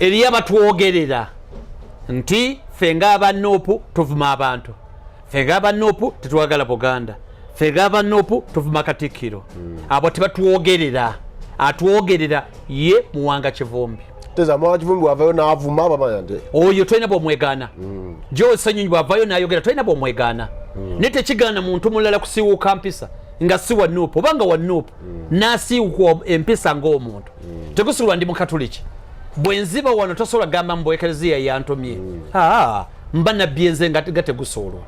eriya batwogerera nti fenga abanopu tuvuma abantu fenga abanopu tetwagala Buganda fenga abanopu tuvuma Katikkiro abo tebatwogerera atwogerera ye Muwanga Kivumbi teza Muwanga Kivumbi wavayo n'avuma abamanyante oyo toyina bw'omwegana Joe Ssenyonyi bwavayo n'ayogera toyina bw'omwegana ne tekigana muntu mulala kusiiwuuka mpisa nga si wa Nuupu obanga wa Nuupu n'asiiwuka empisa ng'omuntu tegusulwa ndi Mukatuliki bwenziba wano tosobola gamba mbu Ekereziya yantomye mba nabbi enze nga tegusoolwa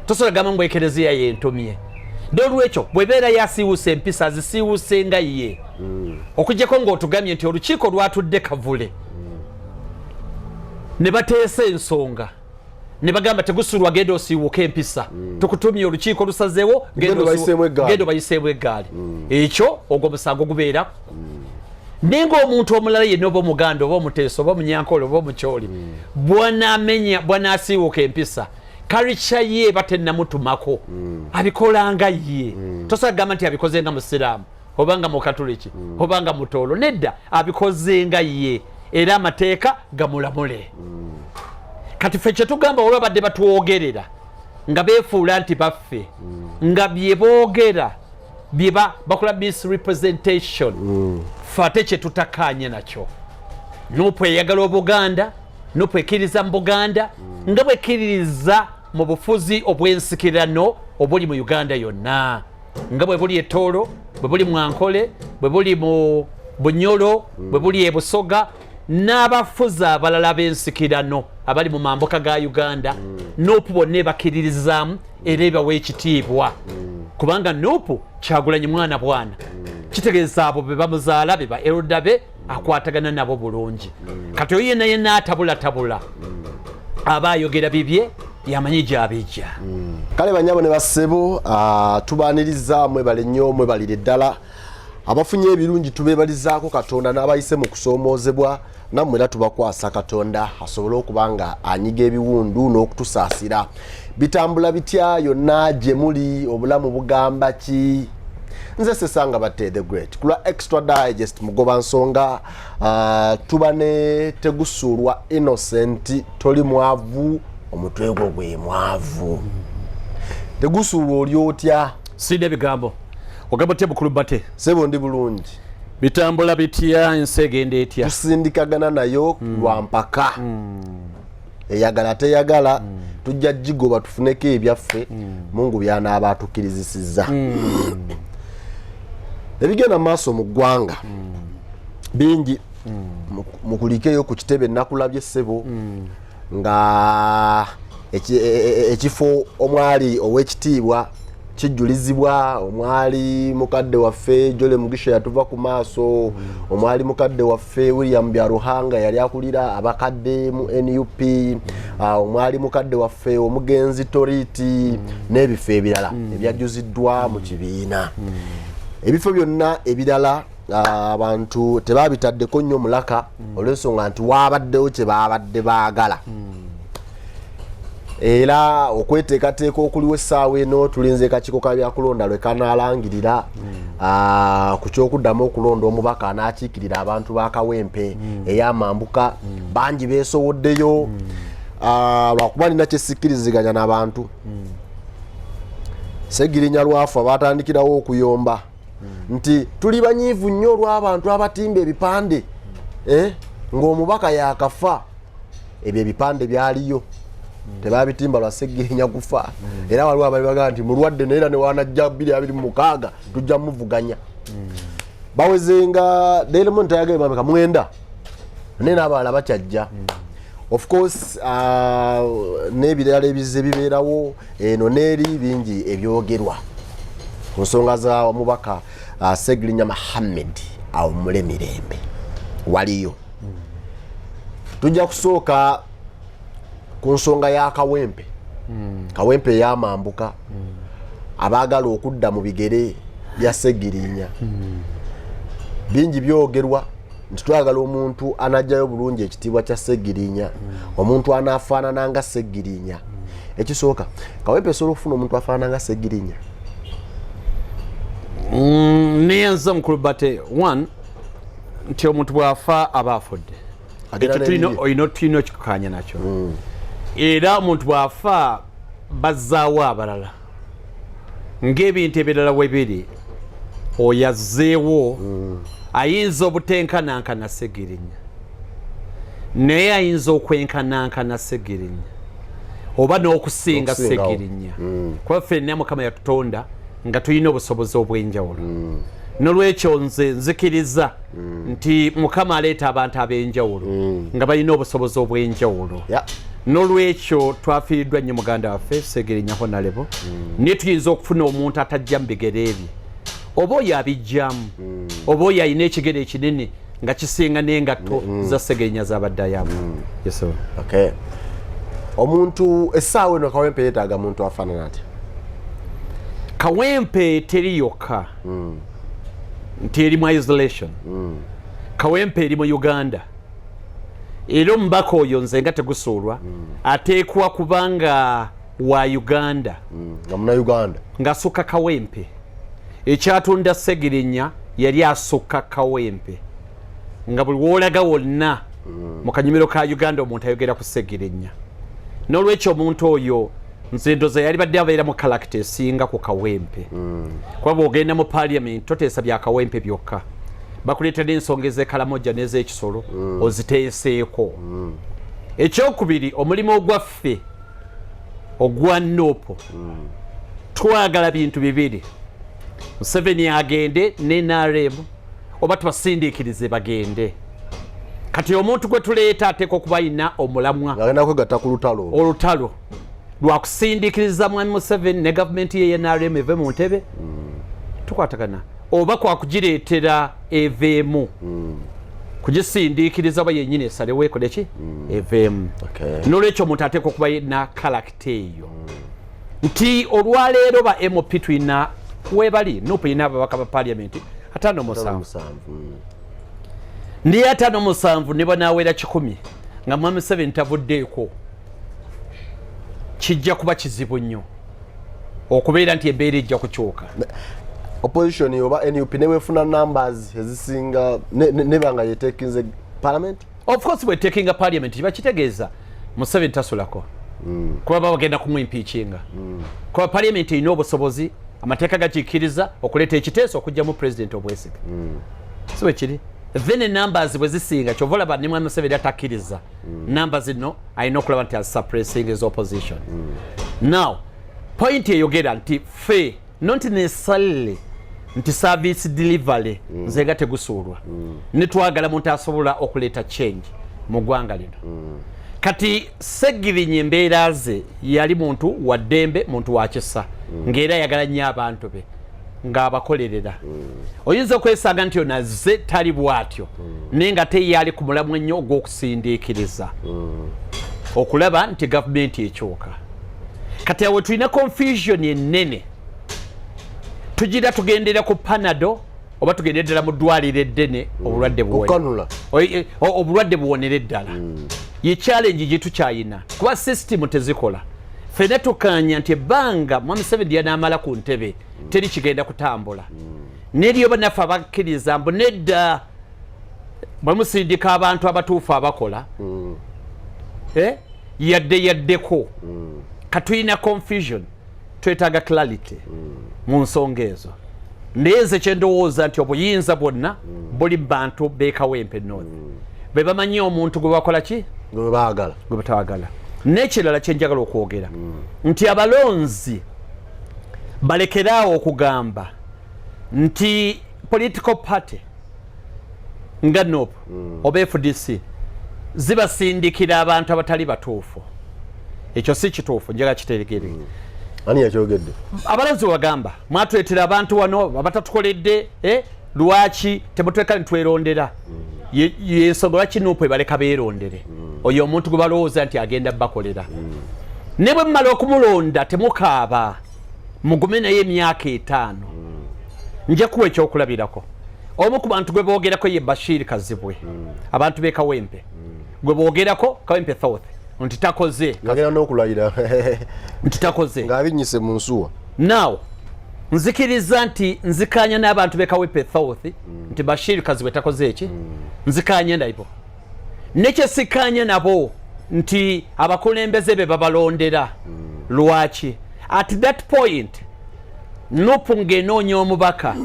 tosobola gamba mbu Ekereziya yentomye n'olwekyo bwebeera yasiiwusa empisa zisiiwuse nga ye okuggyako ng'otugamye nti olukiiko lwatudde Kavule ne bateesa ensonga ne bagamba tegusulwa genda osiiwuka empisa tukutumye olukiiko lusazeewo genda bayiseemu eggaali ekyo ogwo musango gubeera nenga omuntu omulala yenna oba Omuganda oba Omuteesa oba Omunyankole oba Omukyoli bw'anaasiiwuka empisa kalicha ye batennamutumako abikolanga ye tosobola gamba nti abikoze nga Musiraamu obanga Mukatuliki obanga Mutoolo nedda abikoze nga ye era amateeka gamulamule kati ffe kye tugamba olwa badde batwogerera nga beefuula nti baffe nga bye boogera bye bakola misrepresentation fate kye tutakanye nakyo Nuupu eyagala Obuganda Nuupu ekkiriza mu Buganda nga bwekkiririza mu bufuzi obw'ensikirano obuli mu Uganda yonna nga bwe buli e Tooro bwe buli mu Ankole bwe buli mu Bunyoro bwe buli e Busoga n'abafuzi abalala b'ensikirano abali mu mambuka ga Uganda Nuupu bonna ebakkiririzaamu era ebawa ekitiibwa kubanga Nuupu Kyagulanyi mwana bwana kitegeeza abo be bamuzaala be ba elda be akwatagana nabo bulungi kati oyo yenna atabula aba ayogera bibye yamanyi gyabijja kale banyabo ne bassebo tubaaniriza mwebale nnyo mwebalire ddala abafunye ebirungi tubeebalizaako Katonda n'abayise mu kusoomoozebwa nammwe era tubakwasa Katonda asobole okubanga anyiga ebiwundu n'okutusaasira bitambula bitya yonna gye muli obulamu bugamba ki nze Sesanga Batte the Great kula Extra Digest mugoba nsonga tuba ne Tegusulwa Innocent toli mwavu omutwe gwo gwe mwavu Tegusulwa oli otya sinde bigambo ogamba te bukulu Batte sebo ndi bulungi bitambula bitya ensi egenda etya tusindikagana nayo lwa mpaka eyagala teyagala tujja gigoba tufuneko ebyaffe Mungu byanaaba atukkirizisizza ebigenda maaso mu ggwanga bingi mukulikeyo ku kitebe nakulabye ssebo nga ekifo omwali ow'ekitiibwa kijulizibwa omwali mukadde waffe Jole Mugisha yatuva ku maaso omwali mukadde waffe William Byaruhanga yali akulira abakadde mu NUP omwali mukadde waffe Omugenzi Toriti n'ebifo ebirala ebyajjuziddwa mu kibiina ebifo byonna ebirala abantu tebabitaddeko nnyo mulaka olw'ensonga nti waabaddewo kye baabadde baagala era okweteekateeka okuliwo essaawa eno tulinze kakiiko ka byakulonda lwe kanaalangirira ku kyokuddamu okulonda omubaka anaakiikirira abantu ba Kawempe ey'amambuka bangi beesowoddeyo lwakuba nina kyesikkiriziganya n'abantu Segirinya lwafa batandikirawo okuyomba nti tuli banyiivu nnyo olw'abantu abatimba ebipande ng'omubaka yakafa ebyo ebipande byaliyo tebabitimba lwa Segirinya kufa era waliwo ababibaga nti mulwadde naye era ne wanajja 2026 tujja muvuganya bawezenga Diamond tayagala mabeka mwenda naye n'abalala bakyajja of course n'ebirala ebize bibeerawo eno n'eri bingi ebyogerwa ku nsonga za omubaka Segirinya Mohammed awummule mirembe waliyo tujja kusooka ku nsonga ya Kawempe Kawempe y'amambuka abaagala okudda mu bigere bya Segirinya bingi byogerwa nti twagala omuntu anajjayo bulungi ekitiibwa kya Segirinya omuntu anaafaanana nga Segirinya ekisooka Kawempe esobola okufuna omuntu afaanana nga Segirinya niyenza mukulu Batte one nti omuntu bw'afa aba afudde tulina okikukanya nakyo era omuntu bw'afa bazzaawo abalala ng'ebintu ebirala we biri oyo azzeewo ayinza obutenkanankana Sseggirinya naye ayinza okwenkanankana Sseggirinya oba n'okusinga Sseggirinya kuba ffenna Mukama yatutonda nga tulina obusobozi obw'enjawulo n'olwekyo nze nzikiriza nti Mukama aleeta abantu ab'enjawulo nga balina obusobozi obw'enjawulo n'olwekyo twafiiriddwa nnyo muganda waffe Sseggirinya Honorable naye tuyinza okufuna omuntu atajja mu bigere ebye oba oyo abijjamu oba oyo alina ekigere ekinene nga kisinga n'engatto za Sseggirinya z'abaddayamu. Omuntu essaawa eno Kawempe yeetaaga muntu afaanana atya? Kawempe teri yokka nti eri mu isolation. Kawempe eri mu Uganda era omubaka oyo nze nga tegusuulwa ateekwa kubanga wa Uganda nga munnauganda ng'asukka Kawempe. Ekyatunda Sseggirinya yali asukka Kawempe nga buli woolaga wonna mu kanyumiro ka Uganda omuntu ayogera ku Sseggirinya. N'olwekyo omuntu oyo nze ndoza yali badde abeera mu kalakita esinga ku Kawempe kuba bw'ogenda mu parliament toteesa bya Kawempe byokka bakuleetera ensonga ez'ekalamoja n'ez'ekisolo oziteeseeko. Ekyokubiri omulimu ogwaffe ogwa Nuupu twagala bintu bibiri Museveni agende ne NRM oba tubasindiikirize bagende. Kati omuntu gwe tuleeta ateekwa okuba alina omulamwa agenda kwegatta ku olutalo lwa kusindiikiriza mwami Museveni ne gavumenti ye NRM eve mu ntebe tukwatagana oba kwakugireetera eveemu kugisindiikiriza oba yennyini esalewo ekole ki eveemu. N'olwekyo omuntu ateekwa okuba na kalakita eyo nti olwaleero ba MP tulina webali Nuupu yina ababaka ba parliament 57 ndiye 57 ne banaawera 10 nga mwami Museveni tavuddeeko kijja kuba kizibu nnyo okubeera nti embeera ejja kukyuka. Opposition oba NUP newefuna numbers ezisinga nebanga yetekinze parliament. Of course we're taking a parliament bakitegeeza Museveni tasulako kuba bagenda kumwimpeachinga kuba parliament erina obusobozi amateeka gakikkiriza okuleeta ekiteeso okujja mu president obwesige so ekiri then numbers bwe zisinga kyova olaba ne mwami Museveni atakkiriza numbers zino alina okulaba nti suppressing his opposition. Now point eyogera nti fe not necessarily nti service delivery nze nga tegusuulwa nitwagala muntu asobola okuleeta change mu ggwanga lino. Kati Sseggirinya embeera ze yali muntu wa ddembe muntu wa kisa ng'era yagala nnyo abantu be ng'abakolerera. Oyinza okwesaaga nti onaze tali bw'atyo naye nga teyali ku mulamwa ennyo ogw'okusindiikiriza okulaba nti gavumenti ekyuka. Kati awe tulina confusion ennene tugira tugendera ku Panado oba tugendera ddala mu ddwaliro eddene obulwadde buwonera eddala ye challenge gye tukyayina kuba system tezikola. Ffenna tukkaanya nti ebbanga mwami Museveni yanaamala ku ntebe teri kigenda kutambula n'eriyo bannaffe abakkiriza mbu nedda bwe musindika abantu abatuufu abakola yaddeko katulina confusion twetaaga clarity mu nsonga ezo. Naye nze kye ndowooza nti obuyinza bwonna buli mu bantu b'e Kawempe North be bamanyi omuntu gwe bakola ki gwe batawagala. N'ekirala kye njagala okwogera nti abalonzi balekeraawo okugamba nti political party nga Nuupu oba FDC zibasindikira abantu abatali batuufu. Ekyo si kituufu njagala kitegeere. Ani yakyogedde? Abalonzi wagamba mwatuleetera abantu wano abatatukoledde lwaki temutweka nitwerondera yensonga lwaki Nuupu ebaleka beerondere oyo omuntu gwe balowooza nti agenda bakolera ne bwe mmala okumulonda temukaaba mugume naye emyaka 5 nja kuwa ekyokulabirako. Omu ku bantu gwe boogerako ye Bashir Kazibwe abantu b'e Kawempe gwe boogerako Kawempe South nti takoze ngagenda n'okulayira nti takoze ng'abinyise mu nsuwa. Now nzikiriza nti nzikanya n'abantu b'e Kawempe South nti Bashir Kazibwe takoze eki nzikanye ndaibo nekyesikanye nabo nti abakulembeze be babalondera lwaki at that point Nupu ng'enoonya omubaka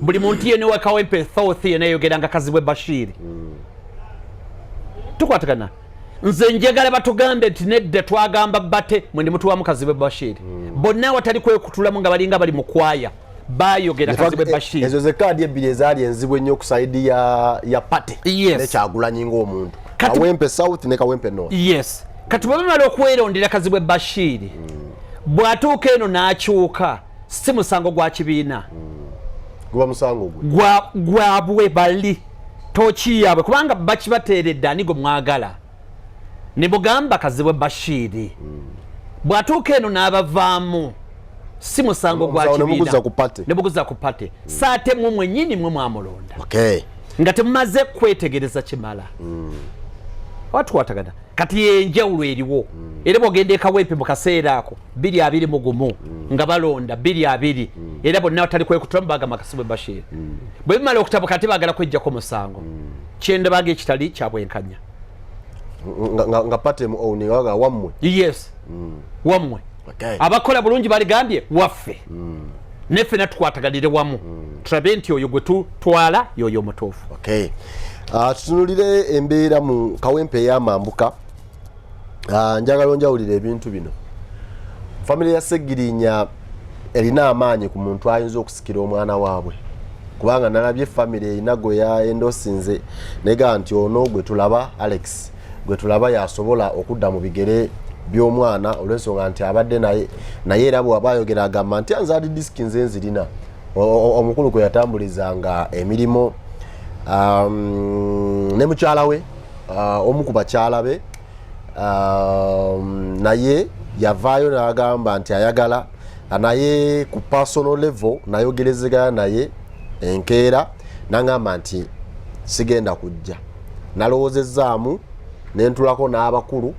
buli muntu yene wa Kawempe South yeneeyogeranga Kazibwe Bashir tukwatagana nze njagala batugambe nti nedda twagamba bate mwende mutuwamu Kazibwe Bashir bonna watali kwekutulamu nga balinga bali mu kwaya bayogera Kazibwe Bashir ezo ze kaadi ebbiri ezaali enzibwe ennyo ku sayidi ya pate nekyagulanyi ng'omuntu Kawempe South ne Kawempe North yes kati bwe bamala okwerondera Kazibwe Bashir bw'atuuka eno n'akyuka si musango gwa kibiina guba musango gwabwe bali toki yaabwe kubanga bakibateeredde anigo mwagala ne mugamba Kazibwe Bashir bw'atuuka eno n'abavaamu si musango gwa kibiina ne buguza ku pate saate mwe mwennyini mwe mwamulonda nga temumaze kwetegereza kimala watwatagana kati yenjawulo eriwo era bw'ogenda e Kawempe mu kaseera ako 221 nga balonda 220 era bonna batali kwekutulamu bagamba Kazibwe Bashir bwe bimala okutabuka ate baagala kwejjako musango kyenda baga ekitali kyabwenkanya nga pate mu owning waga wammwe yes wammwe abakola bulungi baligambye waffe neffe natukwataganire wamu tulabe nti oyo gwe tutwala yoyo mutuufu tutunulire embeera mu Kawempe ey'amambuka njagala onjawulire ebintu bino famire ya Segirinya erina amaanyi ku muntu ayinza okusikira omwana waabwe kubanga nalabye famire erina gwe yaendosinze nega nti ono gwe tulaba Alex gwe tulaba yasobola okudda mu bigere by'omwana olw'ensonga nti abadde naye era bw'aba ayogera agamba nti anzaali disiki nze nzirina omukulu kwe yatambulizanga emirimu ne mukyala we omu ku bakyala be naye yavaayo n'agamba nti ayagala naye ku personal level nayogerezegana naye enkeera n'agamba nti sigenda kujja nalowoozezaamu nentulako n'abakulu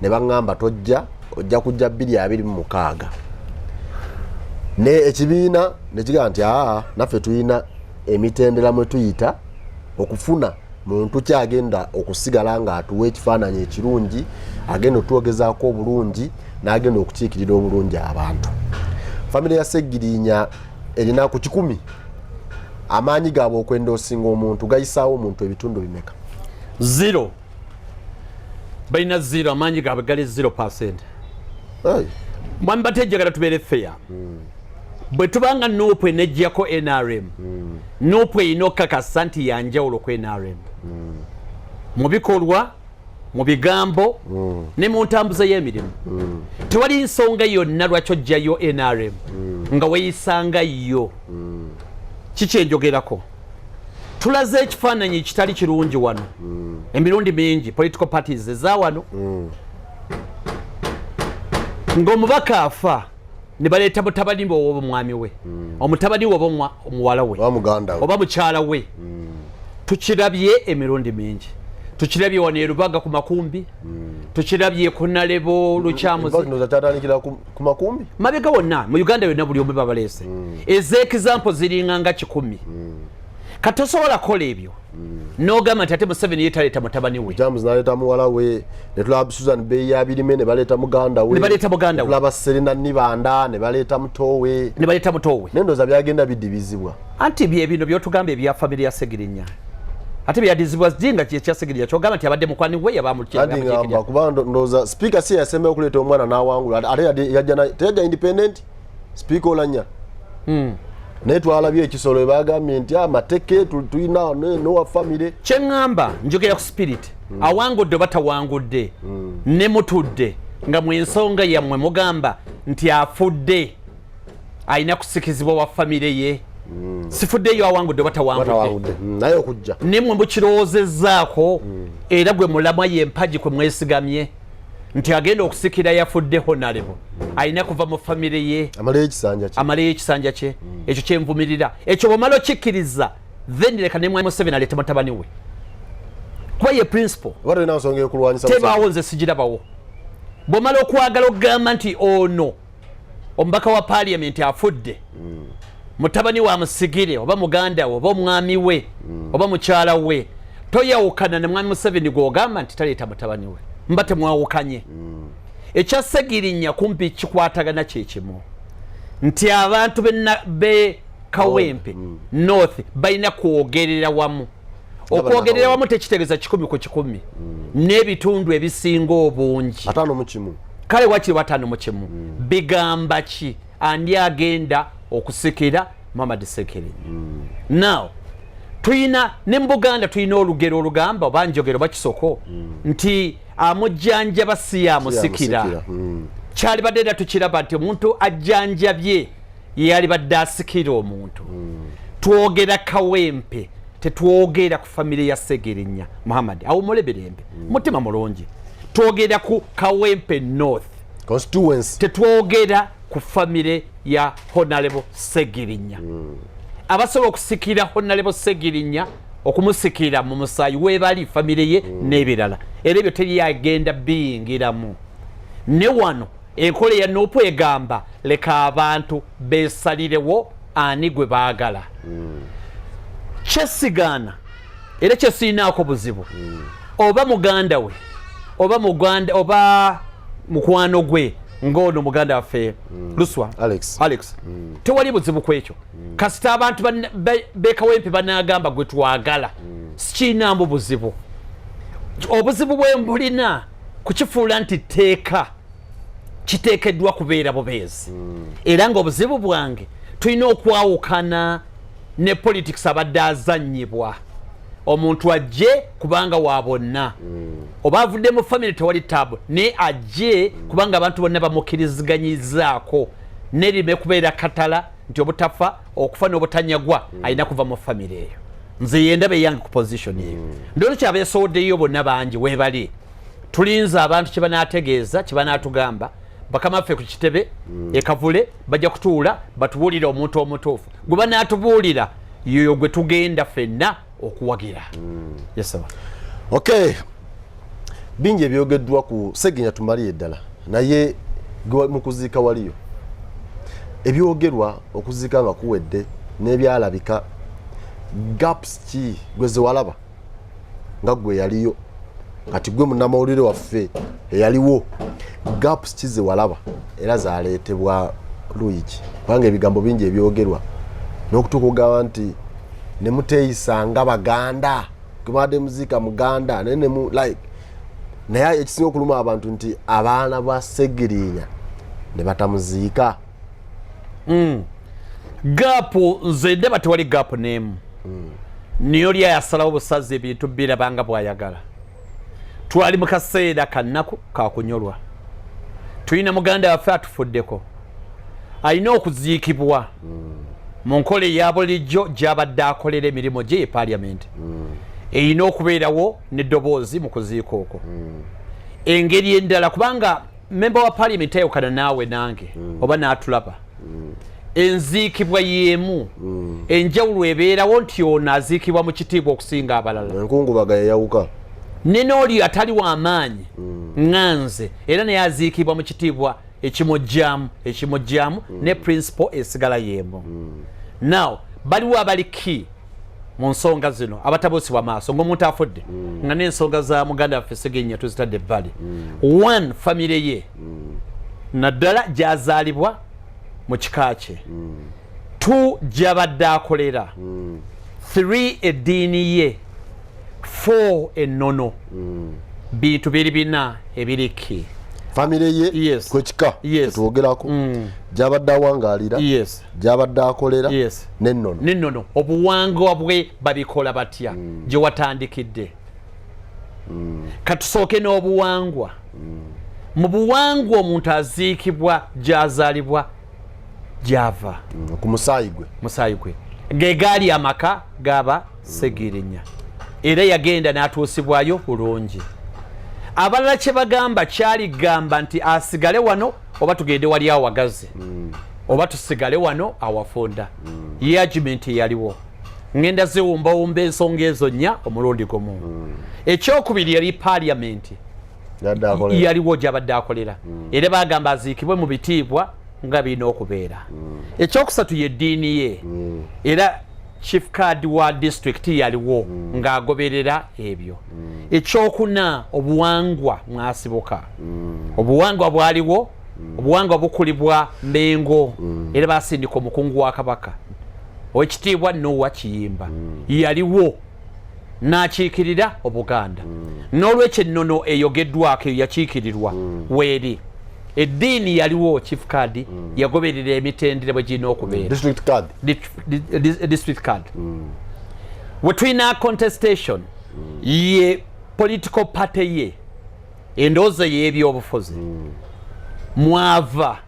ne baŋŋamba ojja kujja 226 ne ekibiina ne kigaa nti naffe tulina emitendera mwe tuyita okufuna muntu kyagenda okusigala nga atuwa ekifaananyi ekirungi agenda otwogezaako obulungi n'agenda okukiikirira obulungi abantu famire ya Segirinya erina ku 100 amaanyi gaabwe okwenda osinga omuntu gayisaawo omuntu ebitundu bimeka 0 balina 0 amaanyi gaabwe gali 0%. Mwami batejjagala tubeere fair. Bwe tubanga Nuupu enejjako NRM Nuupu erina okukakasa nti yanjawulo ku NRM mu bikolwa mu bigambo ne mu ntambuza y'emirimu tewali nsonga yonna lwaki ojjayo NRM nga weeyisanga yo kikyenjogerako tulaze ekifaananyi kitali kirungi wano emirundi mingi political parties eza wano ng'omubaka afa ne baleeta mutabani we oba omwami we omutabani we oba omuwala we oba mukyala we tukirabye emirundi mingi tukirabye wano e Lubaga ku Makumbi tukirabye ku Nalebo Lukyamuzi ku Makumbi mabega wonna mu Uganda yonna buli omu babaleese ez'example ziringa nga 10 kati osobola kola ebyo n'ogamba nti ate Museveni yeetaleeta mutabani we James n'aleeta muwala we ne tulaba Susan Bey Abirime ne baleeta muganda we tulaba Serena Nibanda ne baleeta muto we nendoza byagenda bidibizibwa anti bino byotugamba ebya famire ya Segirinya ate byadizibwa zinga kya Segirinya kyogamba nti abadde mukwani we yabamulukira kubanga ndoza speaker si yasembe okuleeta omwana n'awangula ate yajja independent speaker olanya naye twalabye ekisolo ebagambye nti amateke tulina nowa famire kyeŋŋamba njogera ku spirit awangudde oba tawangudde ne mutudde nga mu ensonga yammwe mugamba nti afudde alina kusikizibwa wa famire ye sifuddeyo awangudde oba tawangudde naye okujja ne mwe mukirowoozezzaako era gwe mulamwa y'empagi kwe mwesigamye nti agenda okusikira yafudde Honorable alina kuva mu famire ye amaleyo ekisanja kye ekyo kyenvumirira ekyo bw'omala okikkiriza then leka ne mwami Museveni aleeta mutabani we kuba ye principle tebaawo nze sigirabawo bw'omala okwagala okugamba nti ono omubaka wa parliament afudde mutabani wa musigire oba muganda we oba omwami we oba mukyala we toyawukana ne mwami Museveni gw'ogamba nti taleeta mutabani we mba temwawukanye. Ekya Ssegirinya kumpi kikwatagana kye kimu nti abantu be Kawempe North balina kwogerera wamu. Okwogerera wamu tekitegeeza 100 ku 100 n'ebitundu ebisinga obungi 5 mu kimu. Kale wakiri 5 mu kimu bigamba ki ani agenda okusikira Muhammad Ssegirinya. Now tuyina ne mu Buganda tuyina olugero olugamba oba njogero bakisoko nti amujjanjaba si amusikira. Kyali badde era tukiraba nti omuntu ajjanjabye yali badde asikira omuntu. Twogera Kawempe tetwogera ku family ya Ssegirinya Muhammad awumule birembe mutima mulungi. Twogera ku Kawempe North constituency, tetwogera ku family ya Honorable Ssegirinya. Abasobola okusikira Honorable Ssegirinya okumusikira mu musaayi webali family ye n'ebirala era ebyo teriyagenda biyingiramu. Ne wano enkola ya Nuupu egamba leka abantu besalirewo ani gwe baagala. Kyesigaana era kyesinaako buzibu oba muganda we oba muganda oba mukwano gwe ng'ono muganda waffe Luswa Alex tewali buzibu kwekyo kasita abantu be Kawempe banagamba gwe twagala sikinambu buzibu. Obuzibu bwe mbulina kukifuula nti teeka kiteekeddwa kubeera bubeezi era ng'obuzibu bwange tulina okwawukana ne politics abadde azannyibwa. Omuntu ajje kubanga wa bonna oba avudde mu family tewali tabu ne ajje kubanga abantu bonna bamukkirizganyizaako nerime kubeera katala nti obutafa okufa n'obutanyagwa alina kuva mu family eyo. Nze yendabe yange ku position eyo ndolo kyabeesowoddeyo bonna bangi webali tulinza abantu kye banaategeeza kye banaatugamba bakama ffe ku kitebe ekavule bajja kutuula batubuulira omuntu omutuufu gwe banaatubuulira yoyo gwe tugenda ffenna okuwagira. Yes sir. Okay, bingi ebyogeddwa ku Ssegirinya tumaliye ddala naye mu kuziika waliyo ebyogerwa okuziika nga kuwedde n'ebyalabika gaps ki gwe zewalaba nga gwe yaliyo kati gwe munnamawulire waffe eyaliwo gaps ki zewalaba era zaleetebwa luyiki kubanga ebigambo bingi ebyogerwa n'okutuuka okugamba nti ne muteeyisanga Baganda kumade muzika Muganda nenemu like naye ekisinga okuluma abantu nti abaana ba Ssegirinya ne batamuziika. Gapu nze ndaba tewali gapu n'emu. Niyo lya yasalawo busazi ebintu birabanga bwayagala. Twali mu kaseera kannaku kakunyolwa. Tulina muganda waffe atufuddeko. Alina okuziikibwa mu nkola eya bulijjo gy'abadde akolera emirimu gye e Parliament. Erina okubeerawo n'eddoboozi mu kuziika okwo. Engeri endala kubanga member wa Parliament ayokana naawe nange oba n'atulaba. Enziikibwa y'emu enjawulo ebeerawo nti ono aziikibwa mu kitiibwa okusinga abalala. Enkungubaga yayawuka. Nenooli atali w'amaanyi ŋŋanze era naye aziikibwa mu kitiibwa ekimujjaamu ne principle esigala y'emu. Now baliwo abali ki mu nsonga zino abatabuusibwa maaso ng'omuntu afudde nga n'ensonga za muganda waffe Ssegirinya tuzitadde ebbali. One, famire ye naddala gy'azaalibwa mu kika kye. Two, gy'abadde akolera. Three, eddiini ye. Four, ennono. Bintu biri bina ebiriki. Famire ye yes. Kwekika tuwogerako gy'abadde awangaalira gy'abadde akolera n'ennono. N'ennono obuwangwa bwe babikola batya gye watandikidde. Katusooke n'obuwangwa. Mu buwangwa omuntu aziikibwa gy'azaalibwa gy'ava ku musaayi gwe ge gaali amaka gaba Ssegirinya era yagenda n'atuusibwayo bulungi. Abalala kye bagamba kyali gamba nti asigale wano oba tugende wali awagazi oba tusigale wano awafunda. Ye argument yaliwo ngenda ziwumbawumba ensonga ezo nnya omulundi gumu. Ekyokubiri yali Parliament yaliwo gy'abadde akolera era bagamba aziikibwe mu bitiibwa nga birina okubeera. Ekyokusatu ye ddiini ye era chief card wa district yaliwo ng'agoberera ebyo. Ekyokuna obuwangwa mwasibuka. Obuwangwa bwaliwo, obuwangwa bukulibwa Mmengo era basindika omukungu wa Kabaka. Owekitiibwa Noah Kiyimba yaliwo n'akiikirira Obuganda. N'olwekyo ennono eyogeddwako yakiikirirwa weeri. Eddiini yaliwo chief card yagoberera emitendera bwe girina okubeera. District card. We tulina contestation ye political party ye endowooza y'ebyobufuzi mwava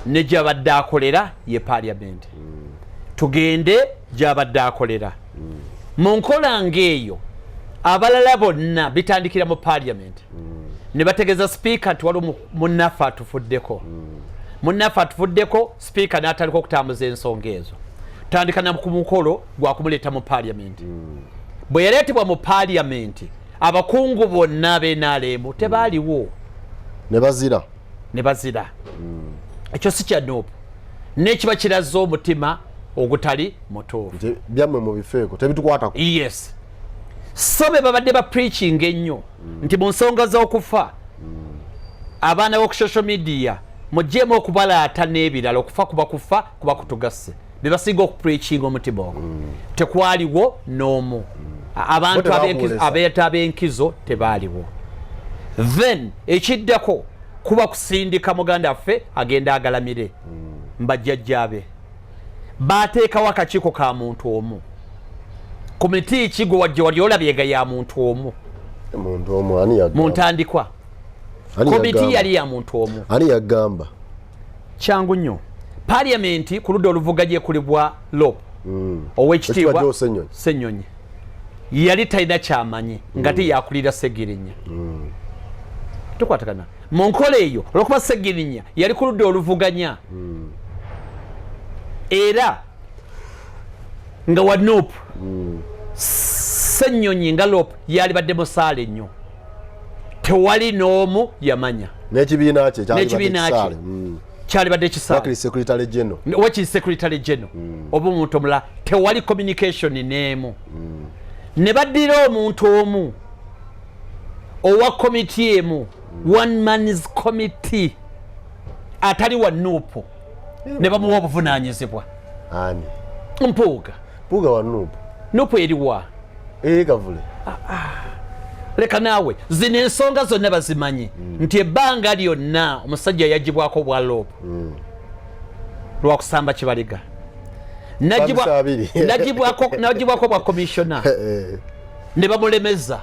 ne gy'abadde akolera ye parliament. Tugende gy'abadde akolera. Mu nkola ng'eyo abalala bonna bitandikira mu parliament. Ne bategeeza speaker nti waliwo munnaffe atufuddeko. Munnaffe atufuddeko, speaker n'atandika okutambuza ensonga ezo. Tandika na ku mukolo gwa kumuleeta mu parliament. Bwe yaleetebwa mu parliament, abakungu bonna b'NRM tebaaliwo. Ne bazira. Ekyo si kya Nuupu. N'ekiba kirazza omutima ogutali mutuufu. Byammwe mu bifeeko tebitukwatako. Yes. So be babadde ba preaching ennyo nti mu nsonga z'okufa abaana b'oku social media mugyeemu okubalaata n'ebirala okufa kuba kutugasse. Be basinga okupreaching omutima ogwo. Tekwaliwo n'omu. Abantu ab'enkizo tebaaliwo. Then ekiddako kuba kusindika muganda waffe agenda agalamire mbajjajjaabe. Baateekawo akakiiko ka muntu omu. Komiti ki gwe wajja wali olabyega ya muntu omu. Muntu omu ani yagamba. Mu ntandikwa. Komiti yali ya muntu omu. Ani yagamba. Kyangu nnyo. Parliament ku ludda oluvuganya ekulibwa Lope. Owekitiibwa Ssenyonyi. Yali talina kyamanyi nga yakulira Ssegirinya. Tukwatagana. Mu nkola eyo olwokuba Ssegirinya yali ku ludda oluvuganya. Era nga wa Nuupu Ssenyonyi nga Lope yali badde musaale nnyo. Tewali n'omu yamanya. N'ekibiina kye kyali badde kisaale. Wakili Secretary General. Oba omuntu omulala tewali communication n'emu. Ne baddira omuntu omu owa komiti emu, one man's committee atali wa Nuupu, ne bamuwa obuvunaanyizibwa. Ani? Mpuuga wa Nuupu. Nuupu eriwa. Kavule. Leka naawe zino ensonga zonna bazimanyi nti ebbanga lyonna omusajja yagibwako bwa Lope lwakusamba Kibaliga. Nagibwako bwa commissioner ne bamulemeza.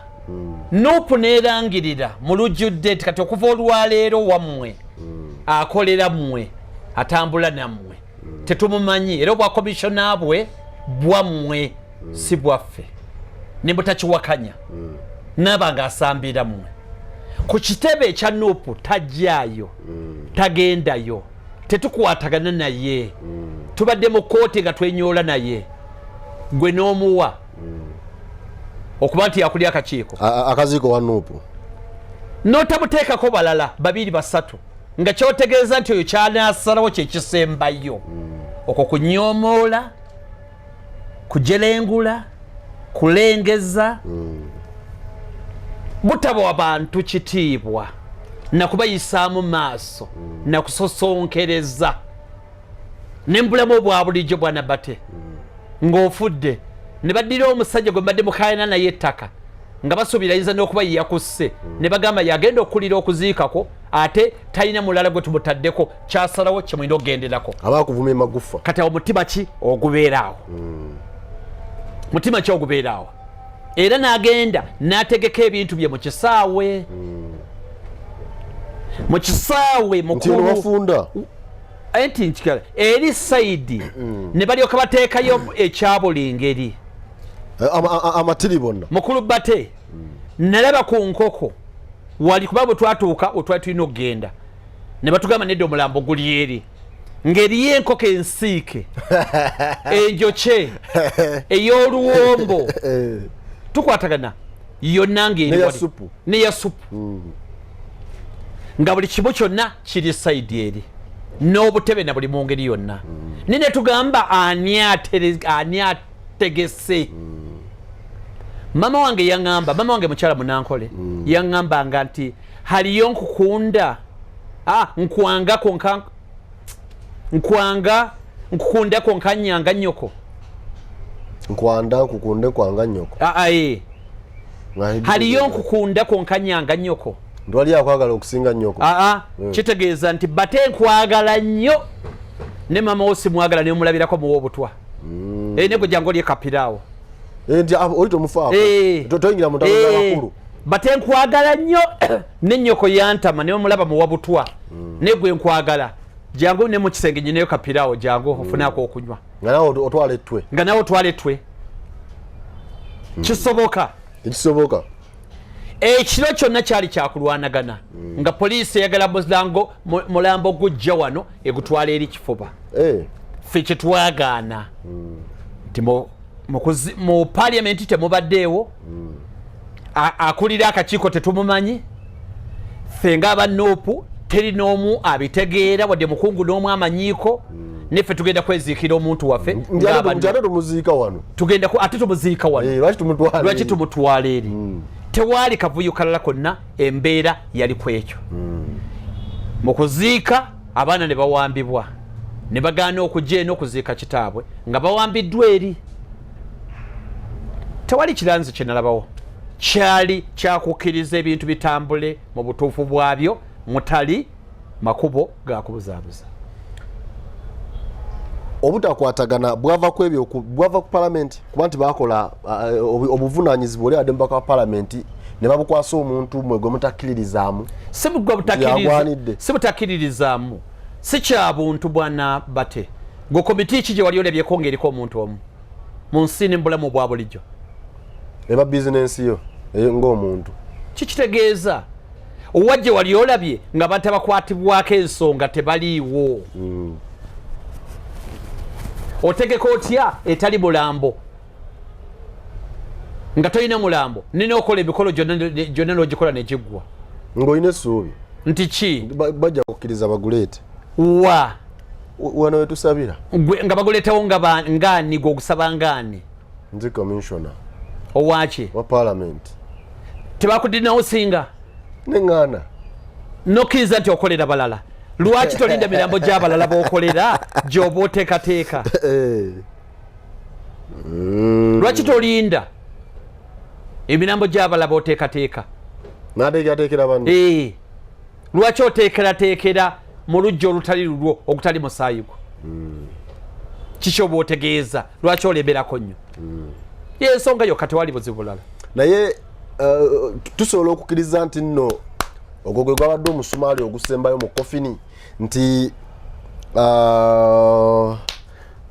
Nuupu neerangirira mu lujjudde nti kati okuva olwaleero wammwe akolera mmwe atambula nammwe tetumumanyi era obwa commissioner bwe bwammwe si bwaffe ne butakiwakanya naba ng'asambira mmwe. Ku kitebe ekya Nuupu tajjaayo, tagendayo, tetukwatagana naye, tubadde mu kkooti nga twenyoola naye, gwe n'omuwa okuba nti yakulya akakiiko akaziiko wa Nuupu n'otamuteekako balala babiri basatu nga kyotegeeza nti oyo kyanaasalawo kyekisembayo okwo kunyoomoola, kujerengula, kulengeza, butaba abantu kitiibwa na kubayisaamu maaso na kusosonkereza n'embulamu obwa bulijjo bwa Nabate ng'ofudde ne baddira omusajja gwe mbadde mukaayana naye ettaka nga basuubira ayinza n'okuba yakusse ne bagamba yagenda okulira okuziikako ate talina mulala gwe tumutaddeko kyasalawo kyemwina okugenderako abaakuvuma emagufa. Kati awo mutima ki ogubeeraawo? Mutima ki ogubeeraawo? Era n'agenda n'ategeka ebintu bye mu kisaawe. Mu kisaawe mukulu wafunda enti nkikala eri Saidi ne balyoka bateekayo ekyabuli ngeri amatiri bonna mukulu Bate nalaba ku nkoko wali kuba bwe twatuuka otwali tulina okugenda ne batugamba nedda omulambo guli eri ng'eriyo enkoko ensiike enjokye ey'oluwombo tukwatagana yonna ng'eri neya supu nga buli kimu kyonna kiri Saidi eri n'obutebe na buli mu ngeri yonna nine tugamba ani ategese mama wange yaŋŋamba mama wange mukyala Munankole yaŋŋambanga nti haliyo nkukunda nkukunda konkanyanga nnyoko nkwanda nkukunde kwanga nnyoko haliyo nkukunda konkanyanga nnyoko ndwali akwagala okusinga nnyoko kitegeeza nti bate nkwagala nnyo ne mama wo simwagala nemulabirako muwa obutwa nego jangu olye kapiraawo oli tomufaako toyingira mu ntalo z'abakulu bate nkwagala nnyo ne nnyoko yantama nemulaba muwa butwa negwe nkwagala jangu ne mu kisenge nyineyo kapiraawo jangu ofunaako okunywa nga nawe otwala ettwe kisoboka ekiro kyonna kyali kyakulwanagana nga poliisi eyagala mulambo gujja wano egutwala eri kifuba ffe kyetwagaana nti mu paliamenti temubaddeewo akulira akakiiko tetumumanyi ffe ng'aba nuupu teri n'omu abitegeera wadde mukungu n'omu amanyiiko neffe tugenda kweziikira omuntu waffe ate tumuziika wano lwaki tumutwala eri tewaali kavuyo kalala konna embeera yali kwekyo mu kuziika abaana ne bawambibwa ne bagaana okujja eno okuziika kitaabwe nga bawambiddwa eri tewali kiranzi kye nalabawo kyali kyakukkiriza ebintu bitambule mu butuufu bwabyo mutali makubo gakubuzaabuza obutakwatagana bwava ku palamenti kuba nti bakola obuvunaanyizibwa oli adde mubaka wa palamenti ne babukwasa omuntu mwe gwe mutakkiririzaamu si butakkiririzaamu si kya buntu bwana bate gwe komiti ki gye wali olebyeko ng'eriko omuntu omu mu nsi n'embulamu bwa bulijjo eba bizinensi yo ng'omuntu kikitegeeza owajje wali olabye nga bantu abakwatibwako ensonga tebaliiwo otegeka otya etali mulambo nga tolina mulambo nina okola emikolo gyonna n'ogikola negiggwa ng'olina essuubi nti ki bajja kukkiriza baguleete wano wetusabira nga baguleetawo ngaani gwe ogusaba ngaani nzi commissiona owaki wa palamenti tebakudinawo singa neŋŋaana nokkiriza nti okolera balala lwaki tolinda mirambo gy'abalala b'okolera gy'oba oteekateeka lwaki tolinda emirambo gy'abalala b'oteekateeka n'ateekerateekera banne lwaki oteekerateekera mu lujja olutali lulwo ogutali musaayigo kiki oba otegeeza lwaki olemerako nnyo yensonga yokka tewali buzibu bulala naye tusobola okukkiriza nti nno ogwo gwe gwabadde omusumaali ogusembayo mu kofini nti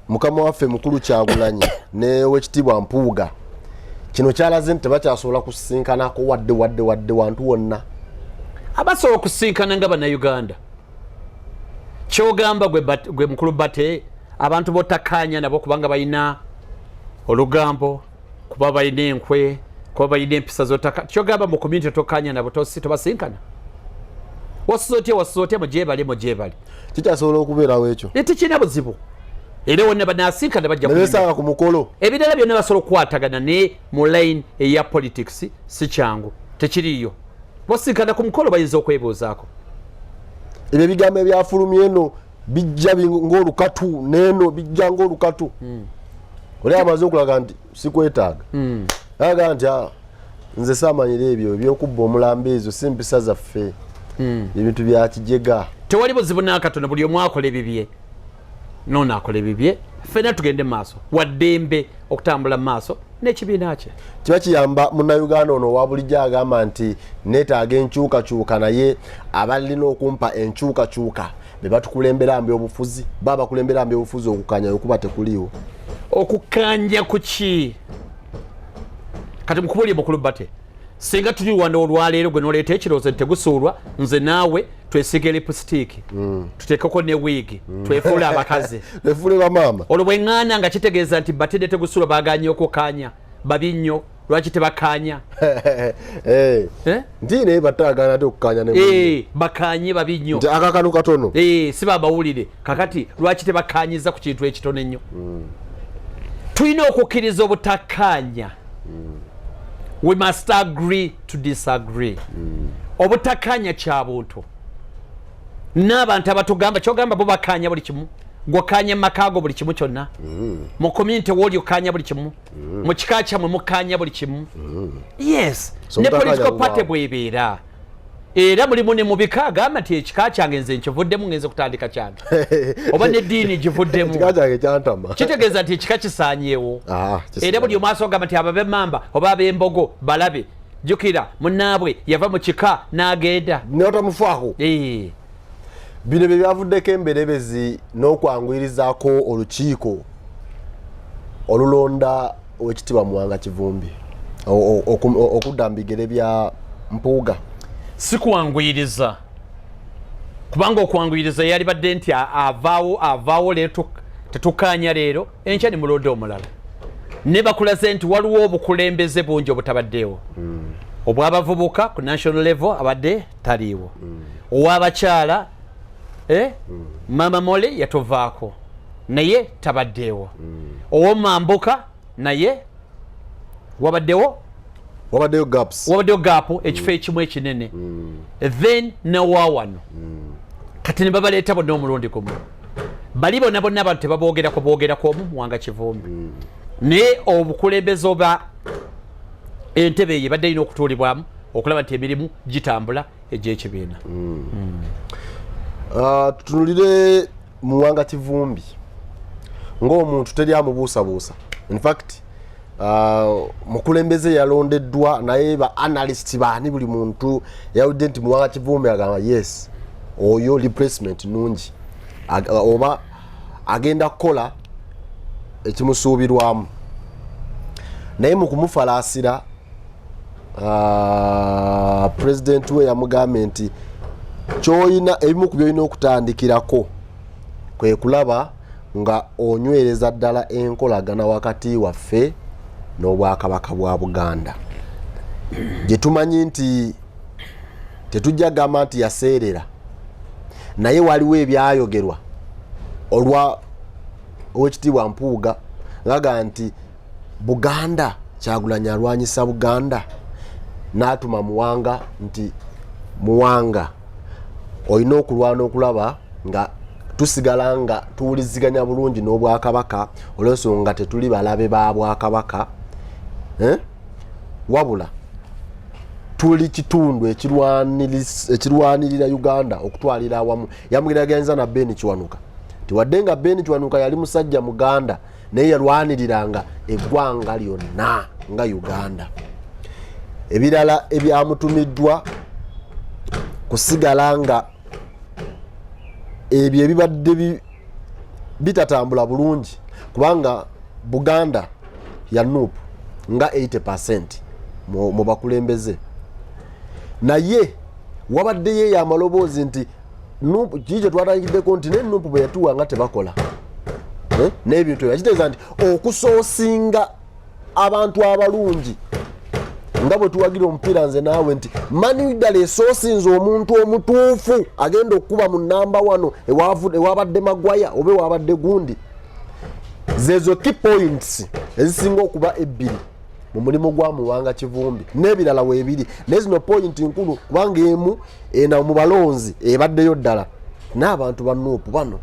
mukama waffe mukulu Kyagulanyi ne wekitiibwa Mpuuga kino kyalaze nti tebakyasobola kusinkanako wadde wantu wonna abasobola okusinkana nga bannayuganda kyogamba gwe mukulu bate abantu botakkaanya nabo kubanga balina olugambo kuba balina enkwe kuba balina empisa zotaka kyogamba mu community tokkaanya nabo tobasinkana wasuza otya mugyebale kikyasobola okubeerawo ekyo tekirina buzibu era wonna banasinkana bajja nebesanga ku mukolo ebirala byonna basobola okukwatagana ne mu line eya politics si kyangu tekiriyo basinkana ku mukolo bayinza okwebuuzaako ebyo ebigambo ebyafulumya eno bijja ng'olukatu n'eno bijja ng'olukatu oli amaze okulaga nti sikwetaaga aga nti nze saamanyira ebyo ebyokubba omulambo ezo si mpisa zaffe ebintu bya kijega tewali buzibu n'akatono buli omu akola ebibye noono akola ebibye ffena tugende mu maaso waddembe okutambula mu maaso n'ekibiina kye kiba kiyamba munnayuganda ono owa bulijjo agamba nti neetaaga enkyukakyuka naye abalina okumpa enkyukakyuka be batukulembera mbyobufuzi bakulembera mbyobufuzi okukanya okuba tekuliiwo okukanja kuki kati mukubulye mukulu bate singa tuli wano olwaleero gwe noleeta ekirowoozo tegusuulwa nze naawe twesiige lipusitiiki tuteekeko ne wiigi twefuule abakazi twefuule bamaama olwo bweŋŋaana nga kitegeeza nti batedde tegusuulwa baganye okukanya babi nnyo lwaki tebakanya ndine batagana ate okukanya ne bakanye babi nnyo nti akakano katono si babawulire kakati lwaki tebakanyiza ku kintu ekitono ennyo tulina okukkiriza obutakanya we must agree to disagree obutakanya kya buntu n'abantu abatugamba kyogamba bo bakanya buli kimu gwakanya makago buli kimu kyonna mu community woli okanya buli kimu mu kika kyamwe mukanya buli kimu yes ne political party bwebeera era mulimu ne mubika agamba nti ekika kyange nze nkivuddemu ngenze kutandika kyange oba neddiini givuddemu ekika kyange kyantama kitegeeza nti ekika kisaanyeewo era buli omaaso ogamba nti abab'emmamba oba ab'embogo balabe jjukira munnaabwe yava mu kika n'agenda n'otamufaako bino bye byavuddeko emberebezi n'okwanguyirizaako olukiiko olulonda owekitiibwa Muwanga Kivumbi okudda mu bigere bya Mpuuga. Si kuwanguyiriza kubanga okwanguyiriza yali badde nti avaawo leero tetukanya leero enkya ne mulonda omulala ne bakulaze nti waliwo obukulembeze bungi obutabaddeewo obw'abavubuka ku national level abadde taliiwo ow'abakyala Mama Mole yatovaako naye tabaddeewo ow'omambuka naye wabaddewo gapu ekifo ekimu ekinene then newaawano kati ne babaleeta bonna omulundi gumu bali bonna abantu tebaboogerako boogerako omu Muwanga Kivumbi naye obukulembeze oba entebe eyo ebadde erina okutuulibwamu okulaba nti emirimu gitambula egy'ekibiina. Tutunulire Muwanga Kivumbi ng'omuntu teri amubuusabuusa. In fact mukulembeze yalondeddwa naye ba analyst baani buli muntu yawudde nti Muwanga Kivumbi agamba yes oyo replacement nungi oba agenda kukola ekimusuubirwamu naye mu kumufalaasira president we yamugambye nti kyoyina ebimu ku byolina okutandikirako kwe kulaba nga onywereza ddala enkolagana wakati waffe n'Obwakabaka bwa Buganda gye tumanyi nti tetujja gamba nti yaseerera naye waliwo ebyayogerwa olwa Owekitiibwa Mpuuga ngaga nti Buganda Kyagulanyi alwanyisa Buganda n'atuma Muwanga nti Muwanga olina okulwana okulaba nga tusigala nga tuwuliziganya bulungi n'Obwakabaka olw'ensonga tetuli balabe ba Bwakabaka wabula tuli kitundu ekirwanirira Uganda okutwalira awamu. Yamugeragenza na Ben Kiwanuka tiwadde nga Ben Kiwanuka yali musajja Muganda naye yalwaniriranga eggwanga lyonna nga Uganda. Ebirala ebyamutumiddwa kusigala nga ebyo ebibadde bitatambula bulungi kubanga Buganda ya Nuupu nga 80% mu bakulembeze naye wabaddeyo eyo amaloboozi nti Nuupu kikye twatagiddeko nti ne Nuupu bwe yatuwanga tebakola n'ebintu ebyo kitegeeza nti okusoosinga abantu abalungi nga bwe tuwagira omupiira nze naawe nti mani ddala esoosinze omuntu omutuufu agenda okukuba mu namba 1 ewabadde Magwaya oba ewabadde gundi zezo key points ezisinga okuba ebbiri mu mulimu gwa Muwanga Kivumbi n'ebirala weebiri naye zino point nkulu kubanga emu ena mu balonzi ebaddeyo ddala n'abantu ba Nuupu bano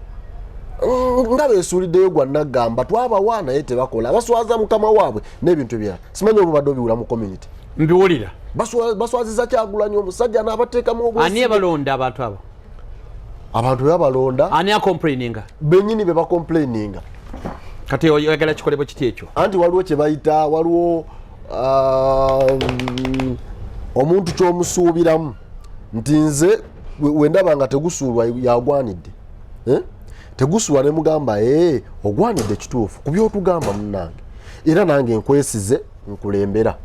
nga beesuuliddeyo gwa Nagamba twabawa naye tebakola baswaza mukama waabwe n'ebintu ebirala simanyi obubadde obiwula mu community mbiwulira baswaziza Kyagulanyi omusajja n'abateekamu obwosi. Ani abalonda abantu abo? Abantu bebalonda ani acomplaininga benyini be bacomplaininga kati oyagala kikolebwa kiti ekyo anti waliwo kye bayita waliwo omuntu ky'omusuubiramu nti nze wendaba nga tegusuulwa yagwanidde tegusuulwa ne mugamba ogwanidde kituufu ku byotugamba munnange era nange nkwesize nkulembera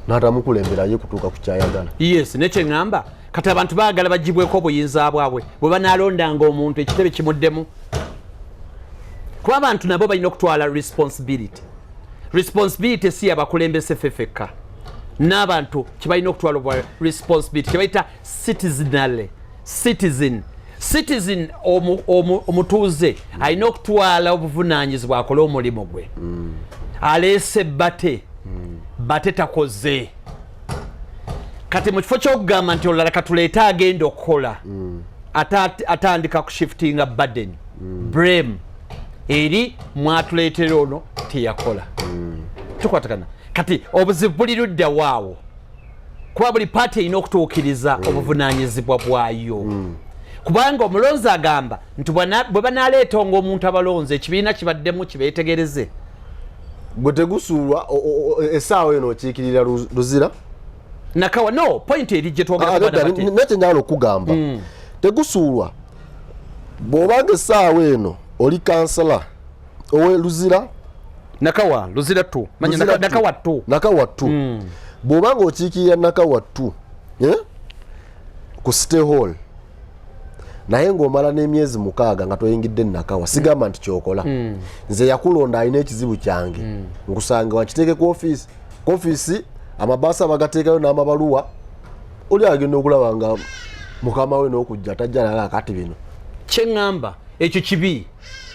n'atamukulembera ye kutuuka ku kyayagala. Yes nekye ngamba kati abantu baagala bagibweko obuyinza bwabwe bwe banaalondanga omuntu ekitebe kimuddemu kuba abantu nabo balina okutwala responsibility responsibility si abakulembeze fefeka n'abantu kibalina okutwala obwa responsibility kibayita citizen omutuuze alina okutwala obuvunaanyizibwa akole omulimu gwe aleese bate takoze kati mu kifo ky'okugamba nti olala katuleeta agenda okukola atandika kushiftinga burden blame eri mwatuleetera ono teyakola tukwatagana kati obuzibu buli ludda waawo kuba buli paati erina okutuukiriza obuvunaanyizibwa bwayo kubanga omulonzi agamba nti bwe banaleetonga omuntu abalonzi ekibiina kibaddemu kibeetegereze gwe tegusuulwa essaawa eno okiikirira Luzira nakawa no point eri gye twogera okugamba tegusuulwa bw'obanga essaawa eno oli kansala owe Luzira Luzira 2 manya Nakawa 2 bw'obanga okiikirira Nakawa 2 ku City Hall naye ng'omala n'emyezi 6 nga toyingidde Nakawa sigamba nti kyokola nze yakulonda alina ekizibu kyange nkusanga wakiteeke ku ofiisi amabaasa bagateekayo n'amabaluwa oli agenda okulaba nga mukama we n'okujja tajja naga kati bino kyeŋŋamba ekyo kibi